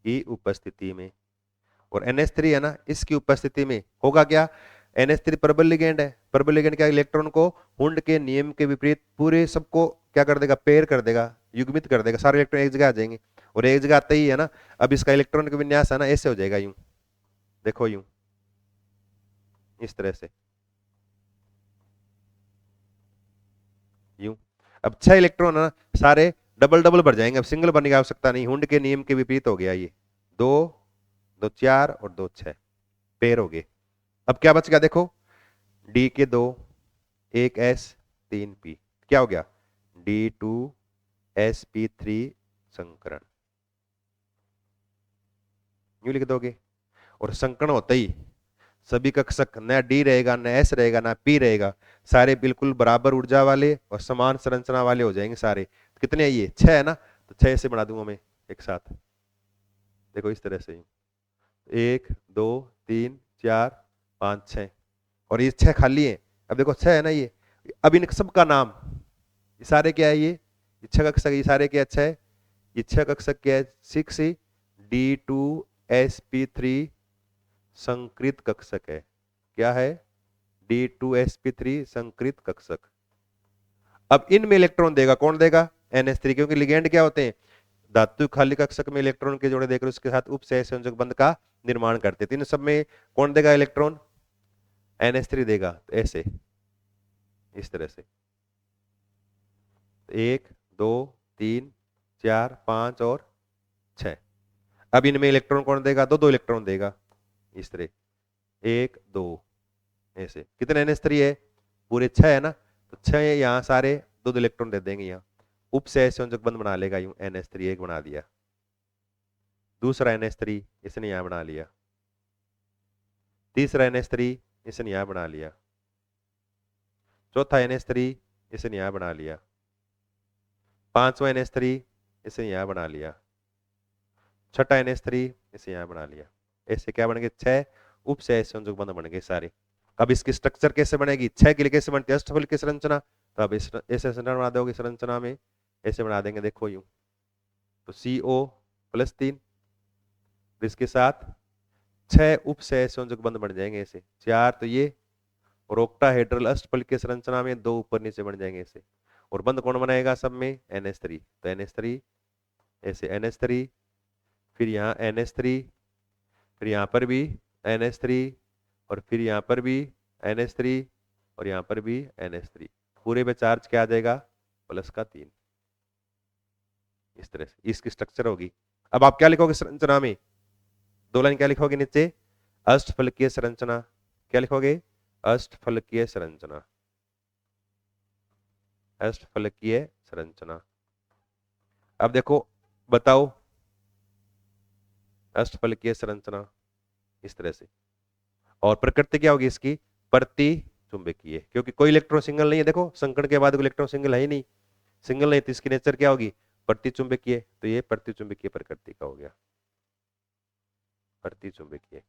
Speaker 1: की उपस्थिति में, और NH3 है ना, इसकी उपस्थिति में होगा क्या, NH3 प्रबल लिगेंड है। प्रबल लिगेंड क्या, इलेक्ट्रॉन को हुंड के नियम के विपरीत पूरे सबको क्या कर देगा, पेयर कर देगा, युग्मित कर देगा, सारे इलेक्ट्रॉन एक जगह आ जाएंगे। और एक जगह आते ही है ना, अब इसका इलेक्ट्रॉन का विन्यास है ना ऐसे हो जाएगा, यूं देखो, यूं इस तरह से, यूं। अब 6 इलेक्ट्रॉन है ना, सारे डबल डबल भर जाएंगे, अब सिंगल बनने की आवश्यकता नहीं, हुंड के नियम के विपरीत हो गया ये। 2 2 4 और 2 6 पेयर हो गए। अब क्या बच गया देखो, डी के 2, 1 S 3 P, क्या हो गया, D2sp3 संकरण, यूं लिख दोगे। और संकरण होते ही सभी कक्षक न डी रहेगा, न एस रहेगा, ना पी रहेगा, सारे बिल्कुल बराबर ऊर्जा वाले और समान संरचना वाले हो जाएंगे सारे। कितने है ये, 6 है ना, तो 6 से बना दूंगा मैं एक साथ, देखो इस तरह से, 1 2 3 4 5 6, और ये 6 खाली है। अब देखो 6 है ना ये, अब इन सबका नाम, ये सारे क्या है, ये 6 कक्षक, ये सारे क्या, 6, ये 6 कक्षक क्या है, 6 D2sp3 संकृत कक्षक है। क्या है, D2sp3 संकृत कक्षक। अब इनमें इलेक्ट्रॉन देगा, कौन देगा, NH3, क्योंकि लिगेंड क्या होते हैं, धातु खाली कक्षक में इलेक्ट्रॉन के जोड़े देकर उसके साथ उपसह संयोजक बंध का निर्माण करते हैं। इन सब में कौन देगा इलेक्ट्रॉन, NH3 देगा, तो ऐसे इस तरह से 1 2 3 4 5 और 6। अब इनमें इलेक्ट्रॉन कौन देगा, दो दो इलेक्ट्रॉन देगा इस तरह, 1 2 ऐसे। कितने NH3 है, पूरे 6 है ना, तो 6 यहाँ सारे दो दो इलेक्ट्रॉन दे देंगे, यहाँ उपसह संयोजक बंध बना लेगा, यूं NH3 एक बना दिया, दूसरा NH3 इसने यहां बना लिया, तीसरा NH3 इसने यहां बना लिया, चौथा NH3 इसने यहां बना लिया, पांचवा NH3 इसे यहां बना लिया, छठा NH3 इसे यहां बना लिया। ऐसे क्या बन गए, 6 उपसह संयोजक बंध बन गए सारे। अब इसकी स्ट्रक्चर कैसे बनेगी, 6 के लिए कैसे बनती है, अष्टफल की संरचना, तो अब ऐसे संरचना बना दोगे, संरचना में ऐसे बना देंगे, देखो यूं, तो CO+3, इसके साथ 6 उपसह संयोजक बंध बन जाएंगे ऐसे, 4 तो ये, और ऑक्टाहेड्रल अष्टफल की संरचना में 2 ऊपर नीचे बन जाएंगे ऐसे। और बंध कौन बनाएगा सब में, NH3, तो NH3 ऐसे, NH3, फिर यहाँ NH3, फिर यहाँ पर भी NH3, और फिर यहाँ पर भी NH3, और यहाँ पर भी NH3, पूरे पे चार्ज क्या आ जाएगा, +3, इस तरह से इसकी स्ट्रक्चर होगी। अब आप क्या लिखोगे संरचना में, 2 लाइन क्या लिखोगे नीचे, अष्टफलकीय संरचना, क्या लिखोगे, अष्टफलकीय संरचना, अष्टफलकीय संरचना। अब देखो बताओ, अष्टफलकीय संरचना इस तरह से, और प्रकृति क्या होगी इसकी, प्रति चुंबकीय, क्योंकि कोई इलेक्ट्रॉन सिंगल नहीं है, देखो संकरण के बाद इलेक्ट्रॉन सिंगल है ही नहीं, सिंगल नहीं, तो इसकी नेचर क्या होगी, प्रति चुंबकीय, तो ये प्रति चुंबकीय प्रकृति का हो गया, प्रति चुंबकीय।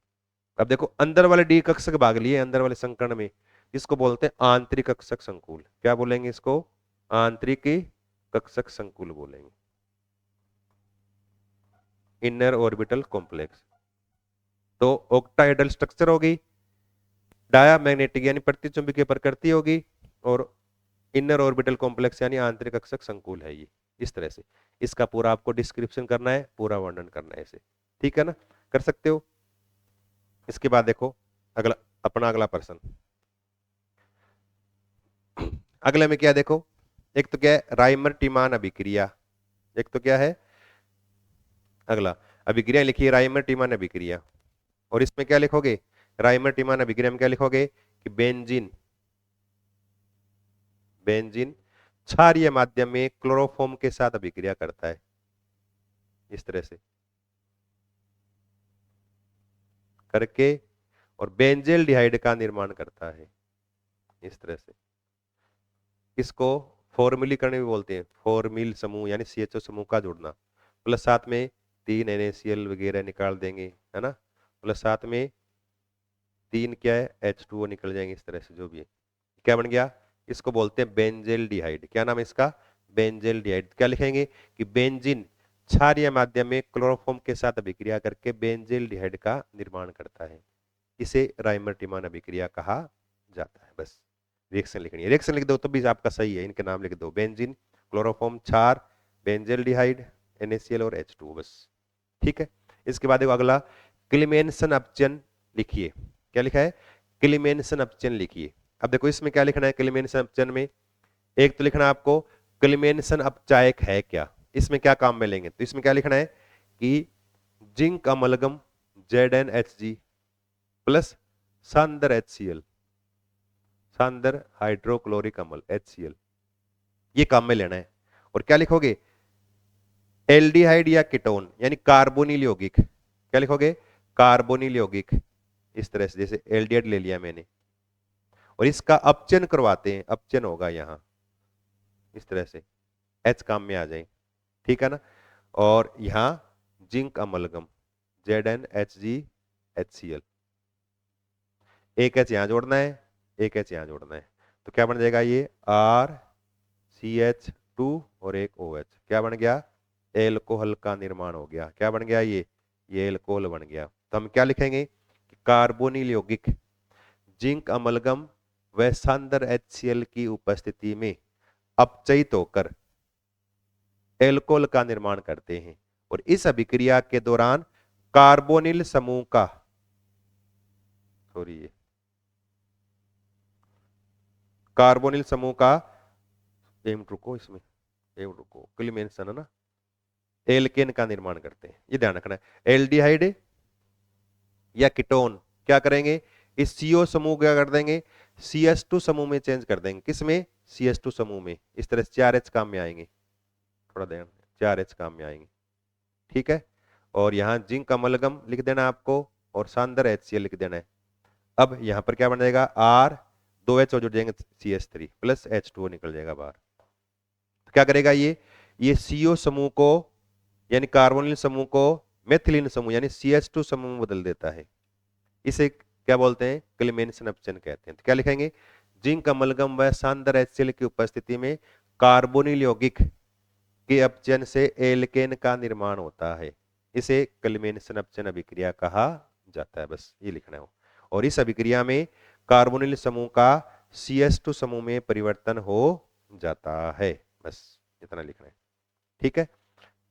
Speaker 1: अब देखो अंदर वाले डी कक्षक भाग लिए अंदर वाले संकरण में, इसको बोलते हैं आंतरिक कक्षक संकुल, क्या बोलेंगे इसको, आंतरिक कक्षक संकुल बोलेंगे, इनर ऑर्बिटल कॉम्प्लेक्स। तो ऑक्टाहेड्रल स्ट्रक्चर होगी, डायामैग्नेटिक यानी प्रतिचुंबकीय प्रकृति होगी, और इनर ऑर्बिटल कॉम्प्लेक्स यानी आंतरिक कक्षक संकुल है ये, इस तरह से। इसका पूरा आपको डिस्क्रिप्शन करना है, पूरा वर्णन करना है इसे, ठीक है ना, कर सकते हो। इसके बाद देखो अगला, अपना अगला प्रश्न, अगले में क्या देखो, एक तो क्या है राइमर टीमान अभिक्रिया, एक तो क्या है अगला अभिक्रिया लिखिए, राइमर टीमान अभिक्रिया, और इसमें क्या लिखोगे, राइमर टीमान अभिक्रिया में क्या लिखोगे कि बेंजीन, बेंजीन क्षारीय माध्यम में क्लोरोफॉर्म के साथ अभिक्रिया करता है, इस तरह से करके, और बेंजेल डिहाइड का निर्माण करता है, इस तरह से। इसको फॉर्मिलीकरण भी बोलते हैं, फॉर्मिल समूह यानी CHO समूह का जुड़ना, प्लस साथ में 3 NaCl वगैरह निकाल देंगे, है ना, प्लस साथ में 3 क्या है H2O निकल जाएंगे, इस तरह से जो भी है, क्या बन गया, इसको बोलते हैं बेंजेल डिहाइड। क्या नाम है इसका, बेंजेल डिहाइड। क्या लिखेंगे कि बेंजीन क्षारीय माध्यम में क्लोरोफॉर्म के साथ अभिक्रिया करके बेंजेल डिहाइड का निर्माण करता है, इसे राइमर-टिमान अभिक्रिया कहा जाता है। बस रिएक्शन लिखनी है, रिएक्शन लिख दो तो भी आपका सही है, इनके नाम लिख दो, बेंजीन, क्लोरोफॉर्म, क्षार, बेंजल्डिहाइड, NaCl और H2O, बस ठीक है। इसके बाद देखो अगला क्लीमेंसन अपचयन लिखिए। क्या लिखा है? क्लीमेंसन अपचयन लिखिए। अब देखो इसमें क्या लिखना है क्लीमेंसन अपचयन में, एक तो लिखना है आपको क्लीमेंसन अपचायक है क्या, इसमें क्या काम में लेंगे, तो इसमें क्या लिखना है कि जिंक अमलगम ZnHg प्लस सांदर HCl, सांदर हाइड्रोक्लोरिक अम्ल HCl, ये काम में लेना है। और क्या लिखोगे? एल्डिहाइड या कीटोन यानी कार्बोनिल यौगिक, क्या लिखोगे? कार्बोनिल यौगिक, इस तरह से जैसे एल्डिहाइड ले लिया मैंने, और इसका अपचयन करवाते हैं, अपचयन होगा यहां इस तरह से, H काम में आ जाए, ठीक है ना। और यहां जिंक अमलगम ZnHgHCl, एक H यहां जोड़ना है, एक H यहां जोड़ना है, तो क्या बन जाएगा ये RCH2 और एक OH, क्या बन गया? एल्कोहल का निर्माण हो गया। क्या बन गया? ये एल्कोहल बन गया। तो हम क्या लिखेंगे कि कार्बोनिल यौगिक जिंक अमलगम व सांदर HCl की उपस्थिति में अपचयित होकर एल्कोहल का निर्माण करते हैं, और इस अभिक्रिया के दौरान कार्बोनिल समूह का, सॉरी, कार्बोनिल समूह का, रुको इसमें, रुको, क्लीमेंसन है ना, एल्केन का निर्माण करते हैं, ये ध्यान रखना है। एल्डिहाइड या कीटोन क्या करेंगे? इस CO समूह क्या कर देंगे? CH2 समूह में चेंज कर देंगे। किसमें? CH2 समूह में। इस तरह से 4H काम में आएंगे, थोड़ा ध्यान, 4H काम में आएंगे, ठीक है। और यहां जिंक अमलगम लिख देना आपको, और सांदर HCl लिख देना है। अब यहां पर क्या बन जाएगा? R, 2H और जुड़ जाएंगे CH3 प्लस H2O निकल जाएगा बाहर। तो क्या करेगा ये CO समूह को यानी कार्बोनिल समूह को मेथिलीन समूह यानी CH2 समूह में बदल देता है। इसे क्या बोलते हैं? क्लीमेंसन अपचयन कहते हैं। तो क्या लिखेंगे? जिंक अमलगम व सांदर HCl की उपस्थिति में कार्बोनिल यौगिक के अपचयन से एल्केन का निर्माण होता है, इसे क्लीमेंसन अपचयन अभिक्रिया कहा जाता है। बस ये लिखना है। और इस अभिक्रिया में कार्बोनिल समूह का CH2 समूह में परिवर्तन हो जाता है। बस इतना लिखना है, ठीक है।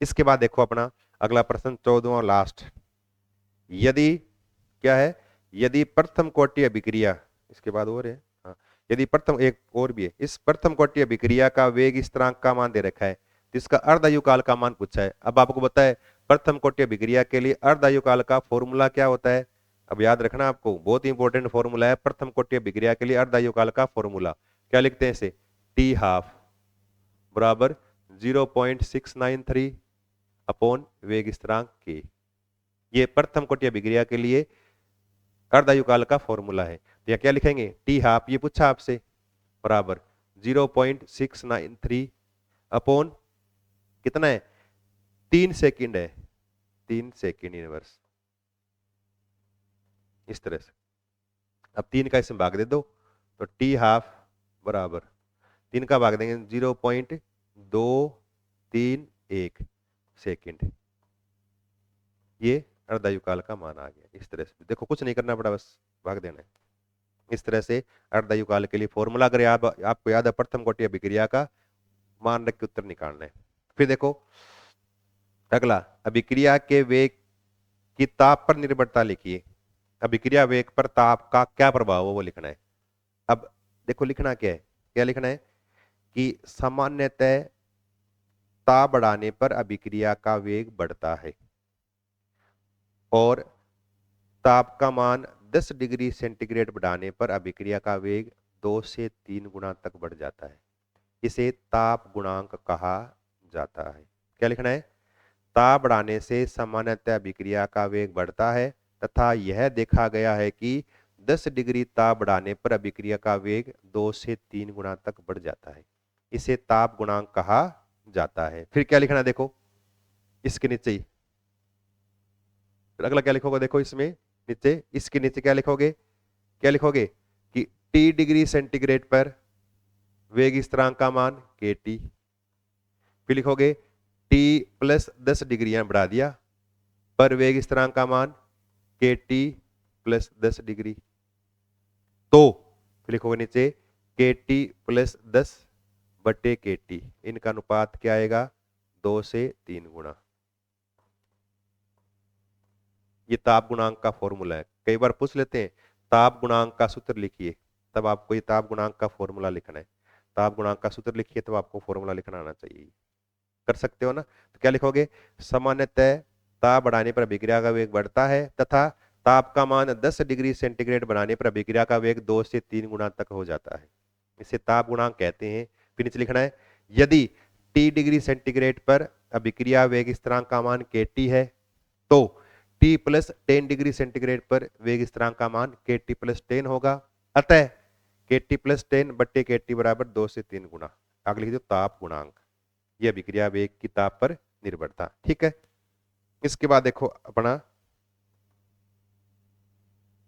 Speaker 1: इसके बाद देखो अपना अगला प्रश्न 14वां लास्ट, यदि क्या है? यदि प्रथम कोटि अभिक्रिया, इसके बाद और है, हाँ, यदि प्रथम, एक और भी है, इस प्रथम कोटि अभिक्रिया का वेग स्थिरांक का मान दे रखा है, तो इसका अर्धायुकाल का मान पूछा है। अब आपको पता है प्रथम कोटि अभिक्रिया के लिए अर्धायुकाल का फॉर्मूला क्या होता है? अब याद रखना, आपको बहुत इंपॉर्टेंट फॉर्मूला है प्रथम कोटि अभिक्रिया के लिए अर्धायुकाल का फॉर्मूला। क्या लिखते हैं इसे? T½ बराबर 0.693 अपॉन वेग स्थिरांक के। ये प्रथम कोटि अभिक्रिया के लिए अर्धायुकाल का फॉर्मूला है। तो यह क्या लिखेंगे? T½ ये पूछा आपसे, बराबर 0.693 अपॉन कितना है? 3 सेकंड है, 3 सेकंड इनवर्स, इस तरह से। अब 3 का इसमें भाग दे दो, तो T½ बराबर 3 का भाग देंगे 0.231 सेकंड, ये अर्धायुकाल का मान आ गया। इस तरह से देखो, कुछ नहीं करना पड़ा, बस भाग देना है। इस तरह से अर्धायुकाल के लिए फॉर्मूला, अगर आपको याद है प्रथम कोटि अभिक्रिया का, मान रख के उत्तर निकालना है। फिर देखो अगला, अभिक्रिया के वेग की ताप पर निर्भरता लिखिए। अभिक्रिया वेग पर ताप का क्या प्रभाव है वो लिखना है। अब देखो लिखना क्या है, क्या लिखना है कि सामान्यतः ताप बढ़ाने पर अभिक्रिया का वेग बढ़ता है, और ताप का मान 10 डिग्री सेंटीग्रेड बढ़ाने पर अभिक्रिया का वेग 2 से 3 गुना तक बढ़ जाता है। इसे ताप गुणांक कहा जाता है। क्या लिखना है? ताप बढ़ाने से सामान्यतः अभिक्रिया का वेग बढ़ता है, तथा यह देखा गया है कि 10 डिग्री ताप बढ़ाने पर अभिक्रिया का वेग 2 से 3 गुना तक बढ़ जाता है। इसे ताप गुणांक कहा जाता है। फिर क्या लिखना है? देखो इसके नीचे ही, फिर अगला क्या लिखोगे? देखो इसमें नीचे, इसके नीचे क्या लिखोगे? क्या लिखोगे कि T डिग्री सेंटीग्रेड पर वेग स्थिरांक का मान kT। फिर लिखोगे T प्लस 10 डिग्री बढ़ा दिया पर वेग स्थिरांक का मान kT प्लस 10 डिग्री, तो फिर लिखोगे नीचे के टी प्लस 10 बटे के टी, इनका अनुपात क्या आएगा 2 से 3 गुना। ये ताप गुणांक का फॉर्मूला है। कई बार पूछ लेते हैं ताप गुणांक का सूत्र लिखिए, तब आपको ये ताप गुणांक का फॉर्मूला लिखना है। ताप गुणांक का सूत्र लिखिए तब आपको फॉर्मूला लिखना आना चाहिए। कर सकते हो ना? तो क्या लिखोगे, सामान्यतः ताप बढ़ाने पर अभिक्रिया का वेग बढ़ता है तथा ताप का मान 10 डिग्री सेंटीग्रेड बढ़ाने पर अभिक्रिया का वेग 2 से 3 गुना तक हो जाता है। इसे ताप गुणांक कहते हैं। फिर नीचे लिखना है, यदि T डिग्री सेंटीग्रेड पर अभिक्रिया वेग स्थिरांक का मान kT है तो T प्लस 10 डिग्री सेंटीग्रेड पर वेग स्थिरांक का मान kT प्लस 10 होगा। अतः kT प्लस 10 बट्टे kT बराबर 2 से 3 गुना। आगे लिख दो ताप गुणांक, यह अभिक्रिया वेग की ताप पर निर्भरता। ठीक है, इसके बाद देखो अपना,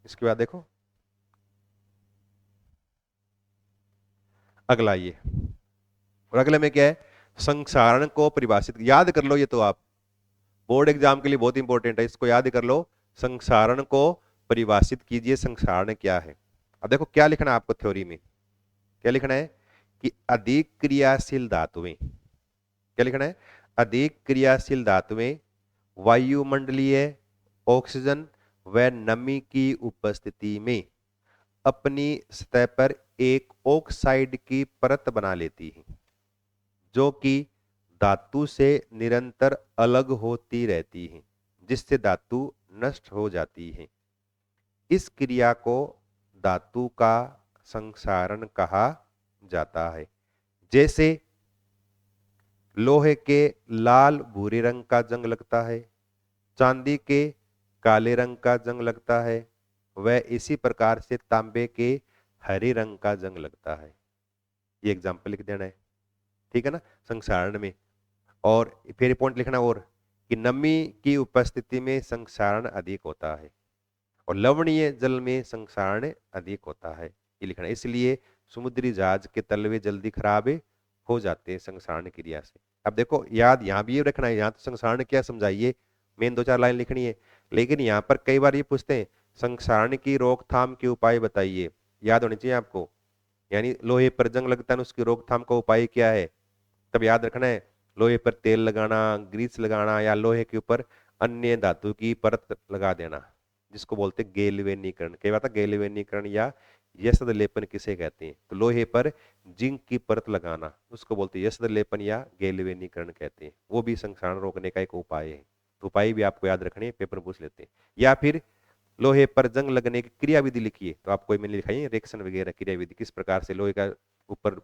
Speaker 1: इसके बाद देखो अगला ये, और अगले में क्या है, संक्षारण को परिभाषित, याद कर लो ये तो आप बोर्ड एग्जाम के लिए बहुत इंपॉर्टेंट है, इसको याद कर लो। संक्षारण को परिभाषित कीजिए, संक्षारण क्या है। अब देखो क्या लिखना है आपको थ्योरी में, क्या लिखना है कि अधिक क्रियाशील धातुएं, क्या लिखना है, अधिक क्रियाशील धातुएं वायुमंडलीय ऑक्सीजन व नमी की उपस्थिति में अपनी सतह पर एक ऑक्साइड की परत बना लेती हैं जो कि धातु से निरंतर अलग होती रहती है, जिससे धातु नष्ट हो जाती है। इस क्रिया को धातु का संक्षारण कहा जाता है। जैसे लोहे के लाल भूरे रंग का जंग लगता है, चांदी के काले रंग का जंग लगता है, वह इसी प्रकार से तांबे के हरे रंग का जंग लगता है। ये एग्जाम्पल लिख देना है, ठीक है ना, संक्षारण में। और फिर पॉइंट लिखना और कि नमी की उपस्थिति में संक्षारण अधिक होता है और लवणीय जल में संक्षारण अधिक होता है, ये लिखना है। इसलिए समुद्री जहाज के तलवे जल्दी खराब हो जाते हैं संक्षारण क्रिया से। अब देखो याद यहाँ भी ये रखना है, यहाँ तो संक्षारण क्या समझाइए, मेन 2-4 लाइन लिखनी है, लेकिन यहाँ पर कई बार ये पूछते हैं संक्षारण की रोकथाम के उपाय बताइए, याद होनी चाहिए आपको। यानी लोहे पर जंग लगता है, उसकी रोकथाम का उपाय क्या है, तब याद रखना है। लोहे पर तेल लगाना, ग्रीस लगाना, या लोहे के ऊपर अन्य धातु की परत लगा देना, जिसको बोलते हैं गैल्वेनीकरण। कई बार गैल्वेनीकरण या यशद लेपन किसे कहते हैं, तो लोहे पर जिंक की परत लगाना उसको बोलते हैं यशद लेपन या गैल्वेनीकरण कहते हैं। वो भी संक्षारण रोकने का एक उपाय है, तो उपाय भी आपको याद रखने, पेपर पूछ लेते हैं। या फिर लोहे पर जंग लगने की क्रिया विधि लिखिए, तो आपको मैंने लिखाई है रिएक्शन वगैरह क्रिया विधि, किस प्रकार से लोहे का ऊपर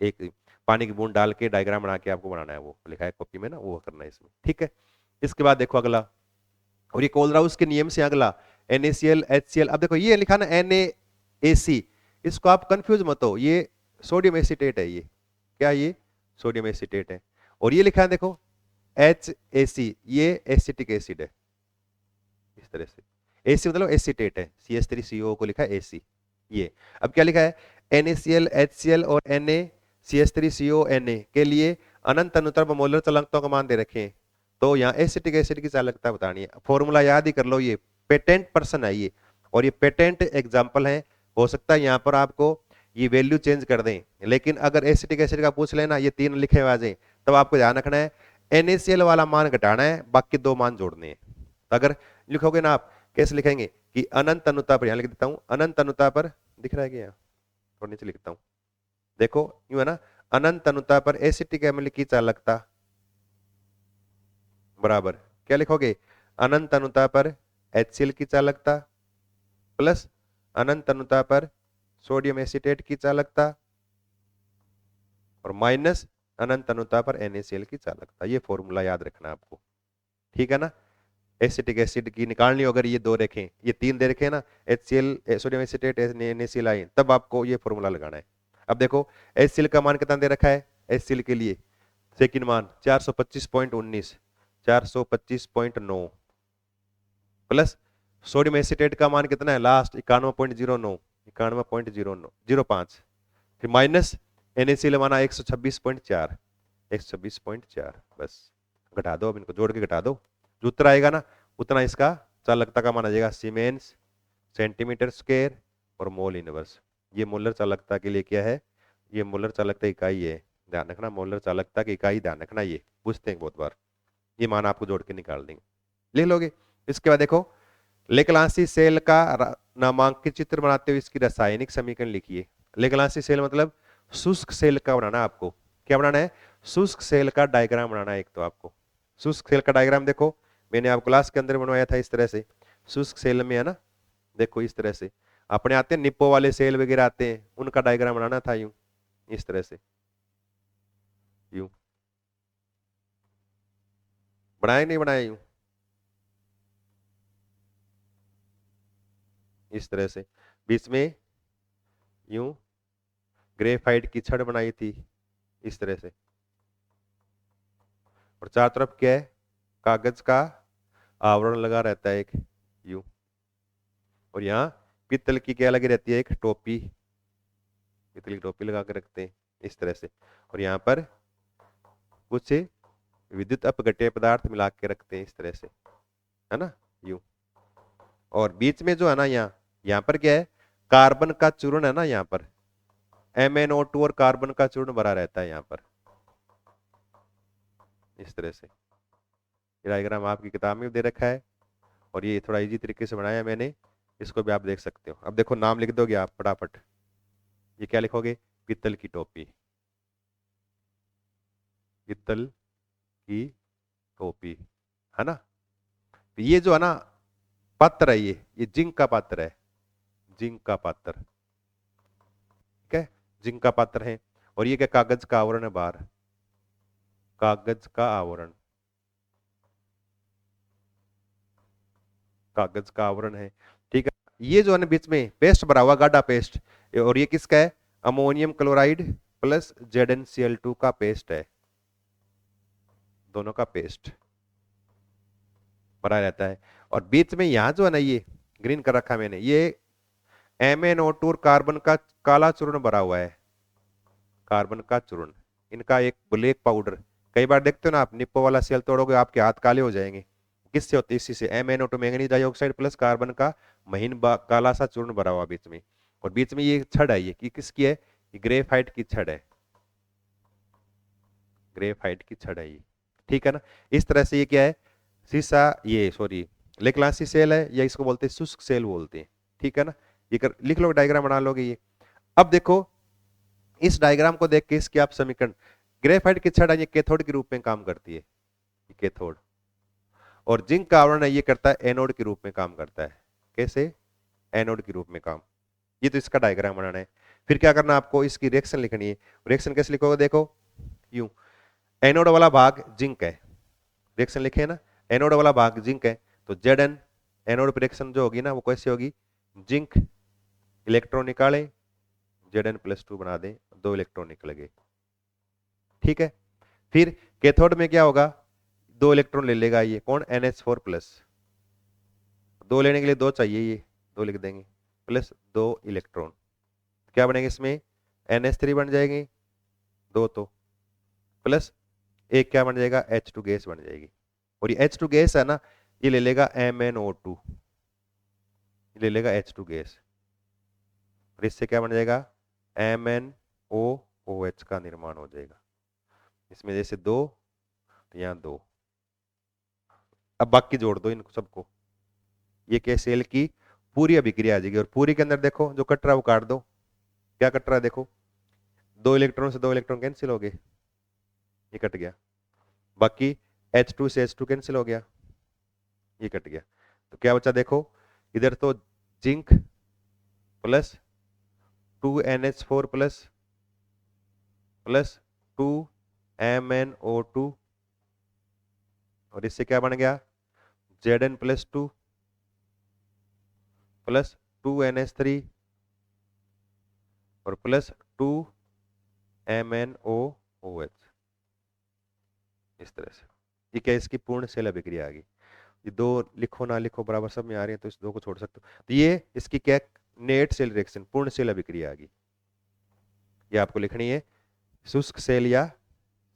Speaker 1: एक पानी की बूंद डाल के डायग्राम बना के आपको बनाना है, वो लिखा है कॉपी में ना, वो करना है इसमें। ठीक है, इसके बाद देखो अगला, और ये कोलराउस के नियम से अगला NaCl HCl। अब देखो ये लिखा ना NaAC, इसको आप कंफ्यूज मत हो, ये सोडियम एसीटेट है। ये क्या, ये सोडियम एसीटेट है। और ये लिखा है देखो HAC, ये एसिटिक एसिड है, इस तरह से। AC मतलब एसीटेट है, CH3CO को लिखा है AC ये। अब क्या लिखा है NaCl HCl और NaCH3CONa के लिए अनंत अनुतर मोलर चालकताओं का मान दे रखे हैं, तो यहाँ एसिटिक एसिड की चालकता बतानी है। फॉर्मूला याद ही कर लो, ये पेटेंट पर्सन है ये, और ये पेटेंट एग्जाम्पल है। हो सकता है यहाँ पर आपको ये वैल्यू चेंज कर दें, लेकिन अगर एसिटिक एसिड का पूछ लेना, ये 3 लिखे हुए आ जाए, तब आपको ध्यान रखना है NaCl वाला मान घटाना है, बाकी 2 मान जोड़ने हैं। तो अगर लिखोगे ना आप, कैसे लिखेंगे कि अनंत अनुता पर, यहाँ लिख देता हूं अनंत अनुता पर, दिख रहा है क्या, थोड़ा नीचे लिखता हूं, देखो यूं है ना, अनंत अनुता पर एसिटिक अम्ल की चालकता बराबर क्या लिखोगे, अनंत अनुता पर HCl की चालकता प्लस अनंत अनुता पर सोडियम एसीटेट की चालकता और माइनस अनंत अनुता पर NaCl की चालकता। ये फॉर्मूला याद रखना आपको, ठीक है ना। एसिटिक एसिड की निकालनी हो, अगर ये 2 रखें, ये 3 दे रखे ना, HCl सोडियम एसीटेट NaCl आए, तब आपको ये फॉर्मूला लगाना है। अब देखो HCl का मान कितना दे रखा है, HCl के लिए सेकंड मान 425.19, 425.9 प्लस सोडियम एसीटेट का मान कितना है लास्ट 91.09, 91.05, फिर माइनस NaCl माना 126.4, 126.4, बस घटा दो, अब इनको जोड़ के घटा दो, जो उत्तर आएगा ना उतना इसका चालकता का मान आ जाएगा सीमेंस सेंटीमीटर स्क्वायर और मोल इनवर्स। ये मोलर चालकता के लिए क्या है, ये मोलर चालकता इकाई है, ध्यान रखना, मोलर चालकता की इकाई ध्यान रखना, ये पूछते हैं बहुत बार, ये मान आपको जोड़ के निकाल देंगे, लिख लोगे। इसके बाद देखो लेक्लांसी सेल का नामांकित चित्र बनाते हुए इसकी रासायनिक समीकरण लिखिए। लेक्लांसी सेल मतलब शुष्क सेल का बनाना, आपको क्या बनाना है, शुष्क सेल का डायग्राम बनाना है। एक तो आपको शुष्क सेल का डायग्राम देखो, मैंने आप क्लास के अंदर बनवाया था इस तरह से, शुष्क सेल में है ना, देखो इस तरह से अपने आते हैं निप्पो वाले सेल वगैरह आते हैं, उनका डायग्राम बनाना था यूं, इस तरह से, यूं बनाया नहीं बनाया, यूं इस तरह से, बीच में यूं ग्रेफाइट की छड़ बनाई थी इस तरह से, और चारों तरफ क्या है, कागज का आवरण लगा रहता है एक यूं, और यहाँ पीतल की क्या लगी रहती है, एक टोपी, पीतल की टोपी लगा के रखते हैं इस तरह से, और यहाँ पर कुछ विद्युत अपघट्य पदार्थ मिला के रखते हैं इस तरह से, है ना, यूं। और बीच में जो है ना, यहाँ पर क्या है, कार्बन का चूर्ण है ना, यहाँ पर MnO2 और कार्बन का चूर्ण भरा रहता है यहाँ पर इस तरह से। ये डायग्राम आपकी किताब में भी दे रखा है, और ये थोड़ा इजी तरीके से बनाया है मैंने, इसको भी आप देख सकते हो। अब देखो नाम लिख दोगे आप फटाफट, ये क्या लिखोगे, पीतल की टोपी, पीतल की टोपी, है ना। ये जो है ना पात्र है, ये जिंक का पात्र है, जिंक का पात्र, ठीक है, जिंक का पात्र है। और ये क्या, कागज का आवरण है बाहर, कागज का आवरण, कागज का आवरण है, ठीक है। ये जो है ना बीच में पेस्ट भरा हुआ, गाढ़ा पेस्ट, और ये किसका है, अमोनियम क्लोराइड प्लस ZnCl2 का पेस्ट है, दोनों का पेस्ट भरा रहता है। और बीच में यहां जो है ना, ये ग्रीन कर रखा मैंने, ये MnO2 और कार्बन का काला चूर्ण भरा हुआ है, कार्बन का चूर्ण, इनका एक ब्लैक पाउडर। कई बार देखते हो ना आप, निप्पो वाला सेल तोड़ोगे आपके हाथ काले हो जाएंगे, किससे होते, इसी से, MnO2 manganese dioxide plus carbon का महीन काला सा चूर्ण भरा हुआ बीच में। और बीच में ये छड़ है, ये किसकी है, ये ग्रेफाइट की छड़ है, ग्रेफाइट की छड़ है ये, ठीक है ना। इस तरह से ये क्या है, सीसा, ये सॉरी लेक्लांसी सेल है, या इसको बोलते हैं शुष्क सेल बोलते हैं, ठीक है ना। ये लिख लो, डायग्राम बना लोगे ये। अब देखो इस डायग्राम को देख के इसके आप समीकरण, ग्रेफाइट की छड़ है, ये कैथोड के रूप में काम करती है, ये कैथोड, और जिंक का आवरण है, ये करता है एनोड के रूप में काम करता है, कैसे, एनोड के रूप में काम। ये तो इसका डायग्राम बनाना है। फिर क्या करना आपको, इसकी रिएक्शन लिखनी है। रिएक्शन कैसे लिखोगे, देखो यूं, एनोड वाला भाग जिंक है, रिएक्शन लिखे है ना, एनोड वाला भाग जिंक है, तो Zn एनोड पर रिएक्शन जो होगी ना, वो कैसे होगी, जिंक इलेक्ट्रॉन निकाले, Zn+2 बना दें, 2 इलेक्ट्रॉन निकल गए, ठीक है। फिर कैथोड में क्या होगा, 2 इलेक्ट्रॉन ले लेगा ये कौन, NH4+, 2 लेने के लिए 2 चाहिए, ये 2 लिख देंगे, प्लस 2 इलेक्ट्रॉन, क्या बनेंगे इसमें, NH3 बन जाएंगे 2, तो प्लस एक क्या बन जाएगा, H2 गैस बन जाएगी। और ये H2 गैस है ना, ये ले लेगा MnO2, ले लेगा H2 गैस, और इससे क्या बन जाएगा, MnOOH का निर्माण हो जाएगा। इसमें जैसे 2, तो यहाँ 2, अब बाकी जोड़ दो इन सबको, ये क्या, सेल की पूरी अभिक्रिया आ जाएगी। और पूरी के अंदर देखो जो कट रहा है वो काट दो, क्या कट रहा है, देखो 2 इलेक्ट्रॉन से 2 इलेक्ट्रॉन कैंसिल हो गए, ये कट गया, बाकी H2 से H2 कैंसिल हो गया, ये कट गया, तो क्या बचा, देखो इधर तो zinc plus 2NH4 plus 2MnO2, और इससे क्या बन गया, Zn+2 प्लस 2NH3 और प्लस 2MnOOH, इस तरह से। ये क्या, इसकी पूर्ण सेल अभिक्रिया आ गई। ये 2 लिखो ना लिखो बराबर सब में आ रही है, तो इस 2 को छोड़ सकते हो। तो ये इसकी क्या, नेट सेल रिएक्शन, पूर्ण सेल अभिक्रिया आ गई, ये आपको लिखनी है, शुष्क सेल या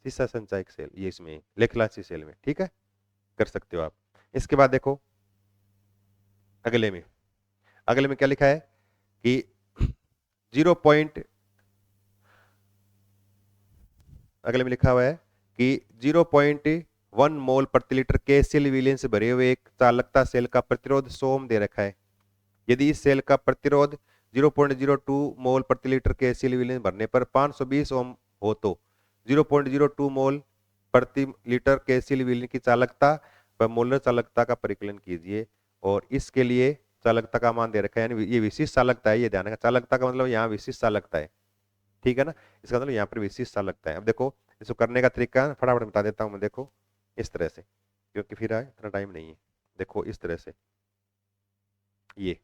Speaker 1: सीसा संचायक सेल, ये इसमें लेक्लांसी सेल में, ठीक है, कर सकते हो आप। इसके बाद देखो अगले में, अगले में क्या लिखा है कि 0. अगले में लिखा हुआ है कि 0.1 मोल प्रति लीटर के सेल विलयन से भरे हुए एक चालकता सेल का प्रतिरोध 100 ओम दे रखा है। यदि इस सेल का प्रतिरोध 0.02 मोल प्रति लीटर के सेल विलयन भरने पर 520 ओम हो तो 0.02 मोल प्रति लीटर के सेल विलयन की चालकता व मोलर चालकता का परिकलन कीजिए। और इसके लिए चालकता का मान दे रखा है, यानी ये विशिष्ट चालकता है, ये ध्यान रखना। चालकता का मतलब यहाँ विशिष्ट चालकता है, ठीक है ना, इसका मतलब यहाँ पर विशिष्ट चालकता है। अब देखो इसको करने का तरीका फटाफट बता देता हूँ मैं। देखो इस तरह से, क्योंकि फिर इतना टाइम नहीं है। देखो इस तरह से, ये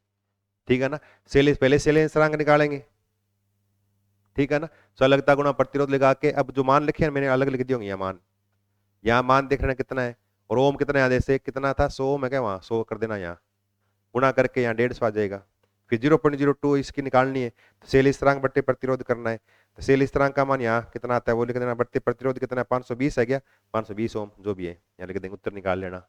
Speaker 1: ठीक है ना, सेल पहले सेल स्थिरांक निकालेंगे, ठीक है ना। चालकता गुणा प्रतिरोध लगा के अब जो मान लिखे हैं मैंने अलग लिख दिए होंगे, यहाँ मान देख रहे हैं कितना है, और ओम कितना है, जैसे कितना था 100 ओम है क्या, वहां 100 कर देना, यहाँ गुणा करके यहाँ 150 आ जाएगा। फिर 0.02 इसकी निकालनी है, तो सेल स्थिरांक बट्टे प्रतिरोध करना है। तो सेल स्थिरांक का मान यहाँ कितना आता है वो लिख देना, बट्टे प्रतिरोध कितना है 520 है क्या, 520 ओम जो भी है यहाँ लिख देंगे, उत्तर निकाल लेना।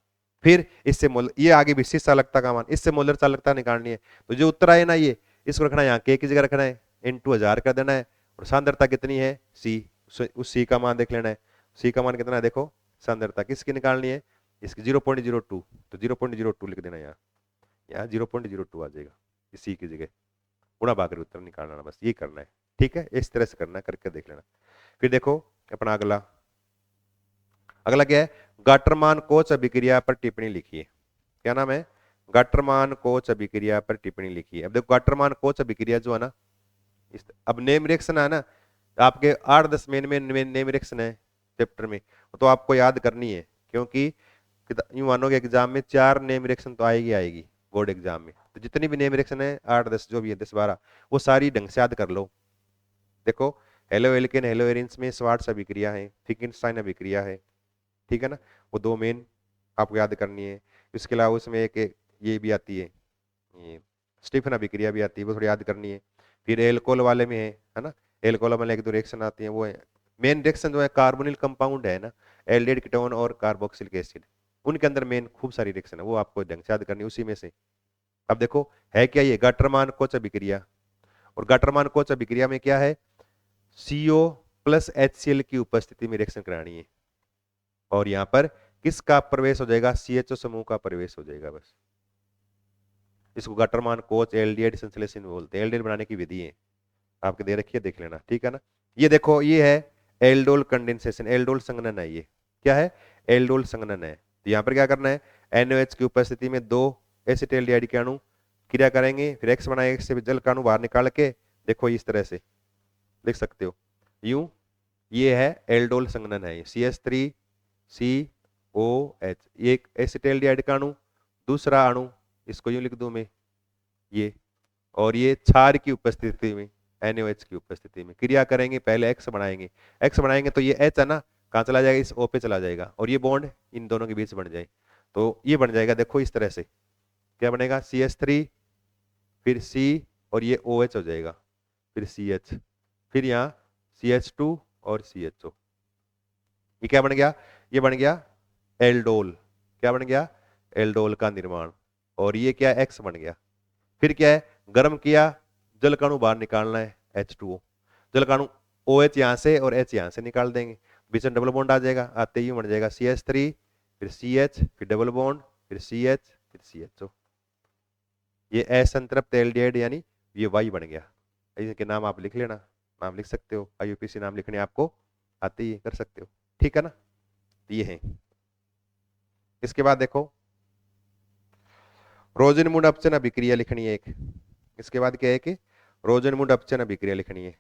Speaker 1: फिर इससे ये आगे विशिष्ट चालकता का मान, इससे मोलर चालकता निकालनी है। तो जो उत्तर आए ना, ये इसको रखना है यहाँ के की जगह रखना है, × 1000 कर देना है। और सांद्रता कितनी है सी, उस सी का मान देख लेना है। सी का मान कितना है देखो, सांद्रता किसकी निकालनी है, इसकी 0.02, तो 0.02 लिख देना यहाँ 0.02 आ जाएगा इसी की जगह, गुणा भाग उत्तर निकालना, बस ये करना है, ठीक है। इस तरह से करना है, करके देख लेना। फिर देखो अपना अगला क्या है, गाटरमान कोच अभिक्रिया पर टिप्पणी लिखिए। क्या नाम है, गाटरमान कोच अभिक्रिया पर टिप्पणी लिखिए। अब देखो गाटरमान कोच अभिक्रिया जो है ना, अब नेम रिएक्शन है ना, आपके 8-10 मेन नेम रिएक्शन है चैप्टर में, तो आपको याद करनी है, क्योंकि यूं मानोगे एग्जाम में 4 नेम रिएक्शन तो आएगी बोर्ड एग्जाम में। तो जितनी भी नेम रिएक्शन है 8-10 जो भी है 10-12, वो सारी ढंग से याद कर लो। देखो हेलो एल्केन हेलो एरिन्स में स्वार्ट्स अभिक्रिया है, फिकिनस्टाइन अभिक्रिया है, ठीक है ना, वो 2 मेन आपको याद करनी है। इसके अलावा उसमें एक ये भी आती है, ये स्टीफन अभिक्रिया भी आती है, वो थोड़ी याद करनी है। फिर एल्कोहल वाले में है ना, एल्कोहल वाले 1-2 रिएक्शन आती है, वो है मेन रिएक्शन जो है कार्बोनिल कंपाउंड है ना, एल्डिहाइड कीटोन और कार्बोक्सिलिक एसिड, उनके अंदर मेन खूब सारी रिएक्शन है, वो आपको ढंग से याद करनी है उसी में से। अब देखो है क्या, ये गाटरमान कोच अभिक्रिया, और गाटरमान कोच अभिक्रिया में क्या है, CO प्लस HCl की उपस्थिति में रिएक्शन करानी है, और यहाँ पर किसका प्रवेश हो जाएगा, CHO समूह का प्रवेश हो जाएगा, बस। इसको गाटरमान कोच एल्डिहाइड संश्लेषण बोलते हैं, एल्डिहाइड बनाने की विधि है आपके दे रखी है, देख लेना, ठीक है ना। ये देखो ये है एल्डोल कंडेंसेशन, एल्डोल संघनन है, ये क्या है, एल्डोल संघनन है। तो यहाँ पर क्या करना है, NOH की उपस्थिति में 2 एसिटाल्डिहाइड के अणु क्रिया करेंगे, फिर X बनाए, X से जल का अणु बाहर निकाल के देखो इस तरह से लिख सकते हो, यूं ये है एल्डोल संघनन है, CH3COH, एक एसिटाल्डिहाइड का अणु, दूसरा अणु इसको यूं लिख दूं मैं ये, और ये क्षार की उपस्थिति में NOH की उपस्थिति में क्रिया करेंगे, पहले X बनाएंगे तो ये H है ना, कहाँ चला जाएगा, इस O पे चला जाएगा, और ये बॉन्ड इन दोनों के बीच बन जाए, तो ये बन जाएगा देखो इस तरह से, क्या बनेगा, CH3 फिर C और ये OH हो जाएगा, फिर CH, फिर यहाँ CH2 और CHO, ये क्या बन गया, ये बन गया एल्डोल, क्या बन गया, एल्डोल का निर्माण, और ये क्या X बन गया। फिर क्या है, गर्म किया, जल का अणु बाहर निकालना है H2O, जल का अणु OH यहाँ से और H यहाँ से निकाल देंगे, बीच में डबल बॉन्ड आ जाएगा, आते ही बन जाएगा CH3 फिर CH फिर डबल बॉन्ड फिर CH फिर CHO, ये असंतृप्त एल्डिहाइड यानी ये Y बन गया। इनके नाम आप लिख लेना, नाम लिख सकते हो, IUPAC नाम लिखने आपको आते ही कर सकते हो, ठीक है ना, ये है। इसके बाद देखो रोजनमुंड अपचन अभिक्रिया लिखनी है एक, इसके बाद क्या है कि रोजनमुंड अपचन अभिक्रिया लिखनी है,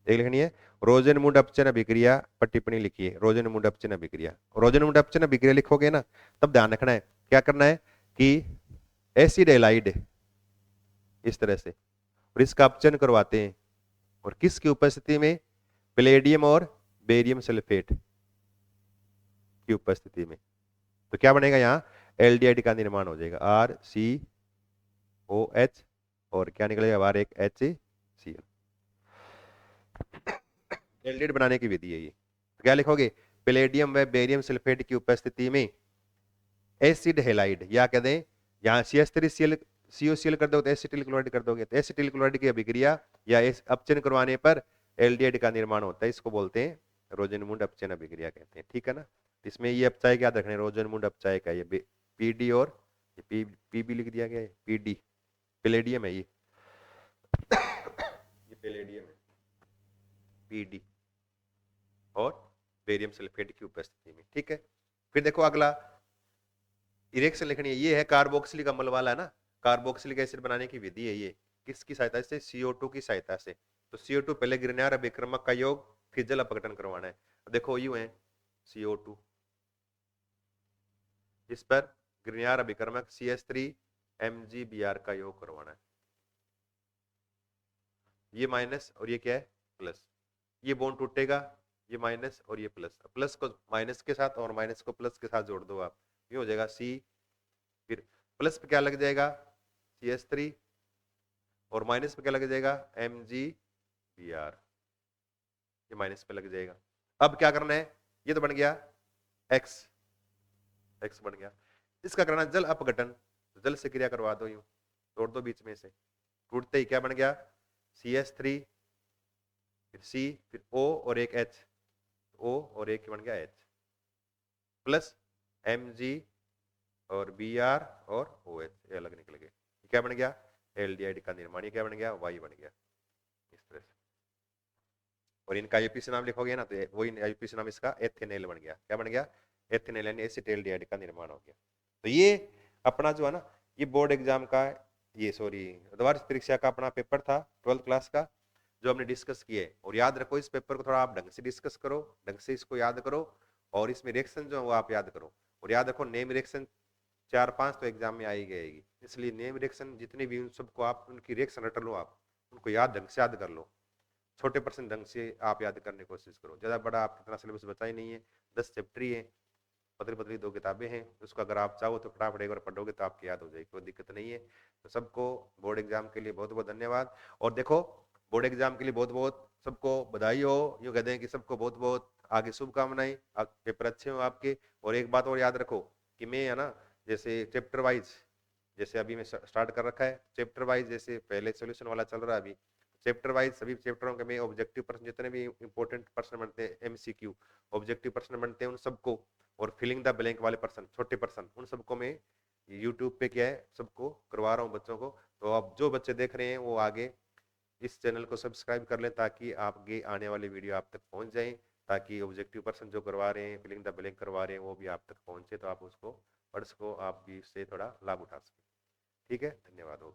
Speaker 1: एक लिखनी है रोजनमुंड अपचन अभिक्रिया पर टिप्पणी लिखिए, रोजनमुंड अपचन अभिक्रिया। रोजनमुंड अपचन अभिक्रिया लिखोगे ना, तब ध्यान रखना है क्या करना है कि एसिड एलाइड इस तरह से, और इसका अपचन करवाते हैं, और किसकी उपस्थिति में, पैलेडियम और बेरियम सल्फेट की उपस्थिति में, तो क्या बनेगा यहाँ एल्डिहाइड का निर्माण हो जाएगा, RCOH, और क्या निकलेगा बाहर एक HCl, एल्डिहाइड बनाने की विधि है ये। तो क्या लिखोगे, पैलेडियम व बेरियम सल्फेट की उपस्थिति में एसिड हेलाइड, या कह दें यहाँ CH3Cl COCl कर दोगे तो एसिटिल क्लोराइड कर दोगे, तो एसिटिल क्लोराइड की अभिक्रिया या इस अपचयन करवाने पर एल्डिहाइड का निर्माण होता है, इसको बोलते हैं रोजनमूड अपचयन अभिक्रिया कहते हैं, ठीक है ना। इसमें ये अपचायक याद रखने, रोजनमूड अपचायक है ये, पीडी और पीबी लिख दिया गया है, पीडी पैलेडियम है ये ये पैलेडियम है, पीडी और बेरियम सल्फेट की उपस्थिति में, ठीक है। फिर देखो अगला इरेक्शन लिखनी है, ये है कार्बोक्सिलिक अम्ल वाला है ना, कार्बोक्सिलिक एसिड बनाने की विधि है ये, किसकी सहायता से, CO2 की सहायता से। तो CO2 पहले गिरनार अभिक्रमक का योग फिर जल अपघटन करवाना है। देखो यू है CO2, इस पर गिरनार अभिक्रमक CH3MgBr का योग करवाना है, ये माइनस और ये क्या है प्लस, ये बॉन्ड टूटेगा, ये माइनस और ये प्लस, प्लस को माइनस के साथ और माइनस को प्लस के साथ जोड़ दो आप, ये हो जाएगा C, फिर प्लस पे क्या लग जाएगा CH3 और माइनस पे क्या लग जाएगा MgBr, ये माइनस पे लग जाएगा। अब क्या करना है, ये तो बन गया X बन गया, इसका करना जल अपघटन, जल से क्रिया करवा दो, यूं तोड़ दो बीच में से, टूटते ही क्या बन गया CH3 फिर C फिर O और एक H, O और एक बन गया H प्लस Mg और Br और OH, ये अलग निकल गए, क्या बन गया एल्डिहाइड का निर्माण, ये क्या बन गया Y बन गया इस तरह से। और इनका आईयूपीसी नाम लिखोगे ना तो वही आईयूपीसी नाम इसका एथेनेल बन गया, क्या बन गया एथेनेल यानी एसिटाल्डिहाइड का निर्माण हो गया। तो ये अपना जो है ना ये बोर्ड एग्जाम का, ये सॉरी अर्धवार्षिक परीक्षा का अपना पेपर था 12th क्लास का जो हमने डिस्कस किए। और याद रखो इस पेपर को थोड़ा आप ढंग से डिस्कस करो, ढंग से इसको याद करो, और इसमें रिएक्शन जो है वो आप याद करो। और याद रखो नेम रिएक्शन 4-5 तो एग्जाम में आई गएगी, इसलिए नेम रिएक्शन जितने भी उन सबको आप उनकी रिएक्शन रट लो, आप उनको याद ढंग से याद कर लो, छोटे परसेंट ढंग से आप याद करने की कोशिश करो। ज़्यादा बड़ा आप इतना सिलेबस बचा ही नहीं है, 10 चैप्टर ही है, पतली पतली 2 किताबें हैं, उसको अगर आप चाहो तो फटाफट एक बार पढ़ोगे तो आपकी याद हो जाएगी, कोई दिक्कत नहीं है। तो सबको बोर्ड एग्जाम के लिए बहुत बहुत धन्यवाद। और देखो बोर्ड एग्जाम के लिए बहुत बहुत सबको बधाई हो, यूँ कहते हैं कि सबको बहुत बहुत आगे शुभकामनाएं, पेपर अच्छे हो आपके। और एक बात और याद रखो कि मैं है ना जैसे चैप्टर वाइज, जैसे अभी मैं स्टार्ट कर रखा है चैप्टर वाइज, जैसे पहले सोल्यूशन वाला चल रहा है, अभी चैप्टर वाइज सभी चैप्टरों के में ऑब्जेक्टिव प्रश्न जितने भी इंपॉर्टेंट प्रश्न बनते हैं, MCQ ऑब्जेक्टिव प्रश्न बनते हैं, उन सबको और फिलिंग द ब्लैंक वाले प्रश्न छोटे प्रश्न उन सबको मैं यूट्यूब पे क्या है सबको करवा रहा हूँ बच्चों को। तो अब जो बच्चे देख रहे हैं वो आगे इस चैनल को सब्सक्राइब कर लें ताकि आगे आने वाली वीडियो आप तक पहुंच जाए, ताकि ऑब्जेक्टिव प्रश्न जो करवा रहे हैं फिलिंग द ब्लैंक करवा रहे हैं वो भी आप तक पहुंचे, तो आप उसको पढ़ सको, आप भी इससे थोड़ा लाभ उठा सकें। ठीक है, धन्यवाद।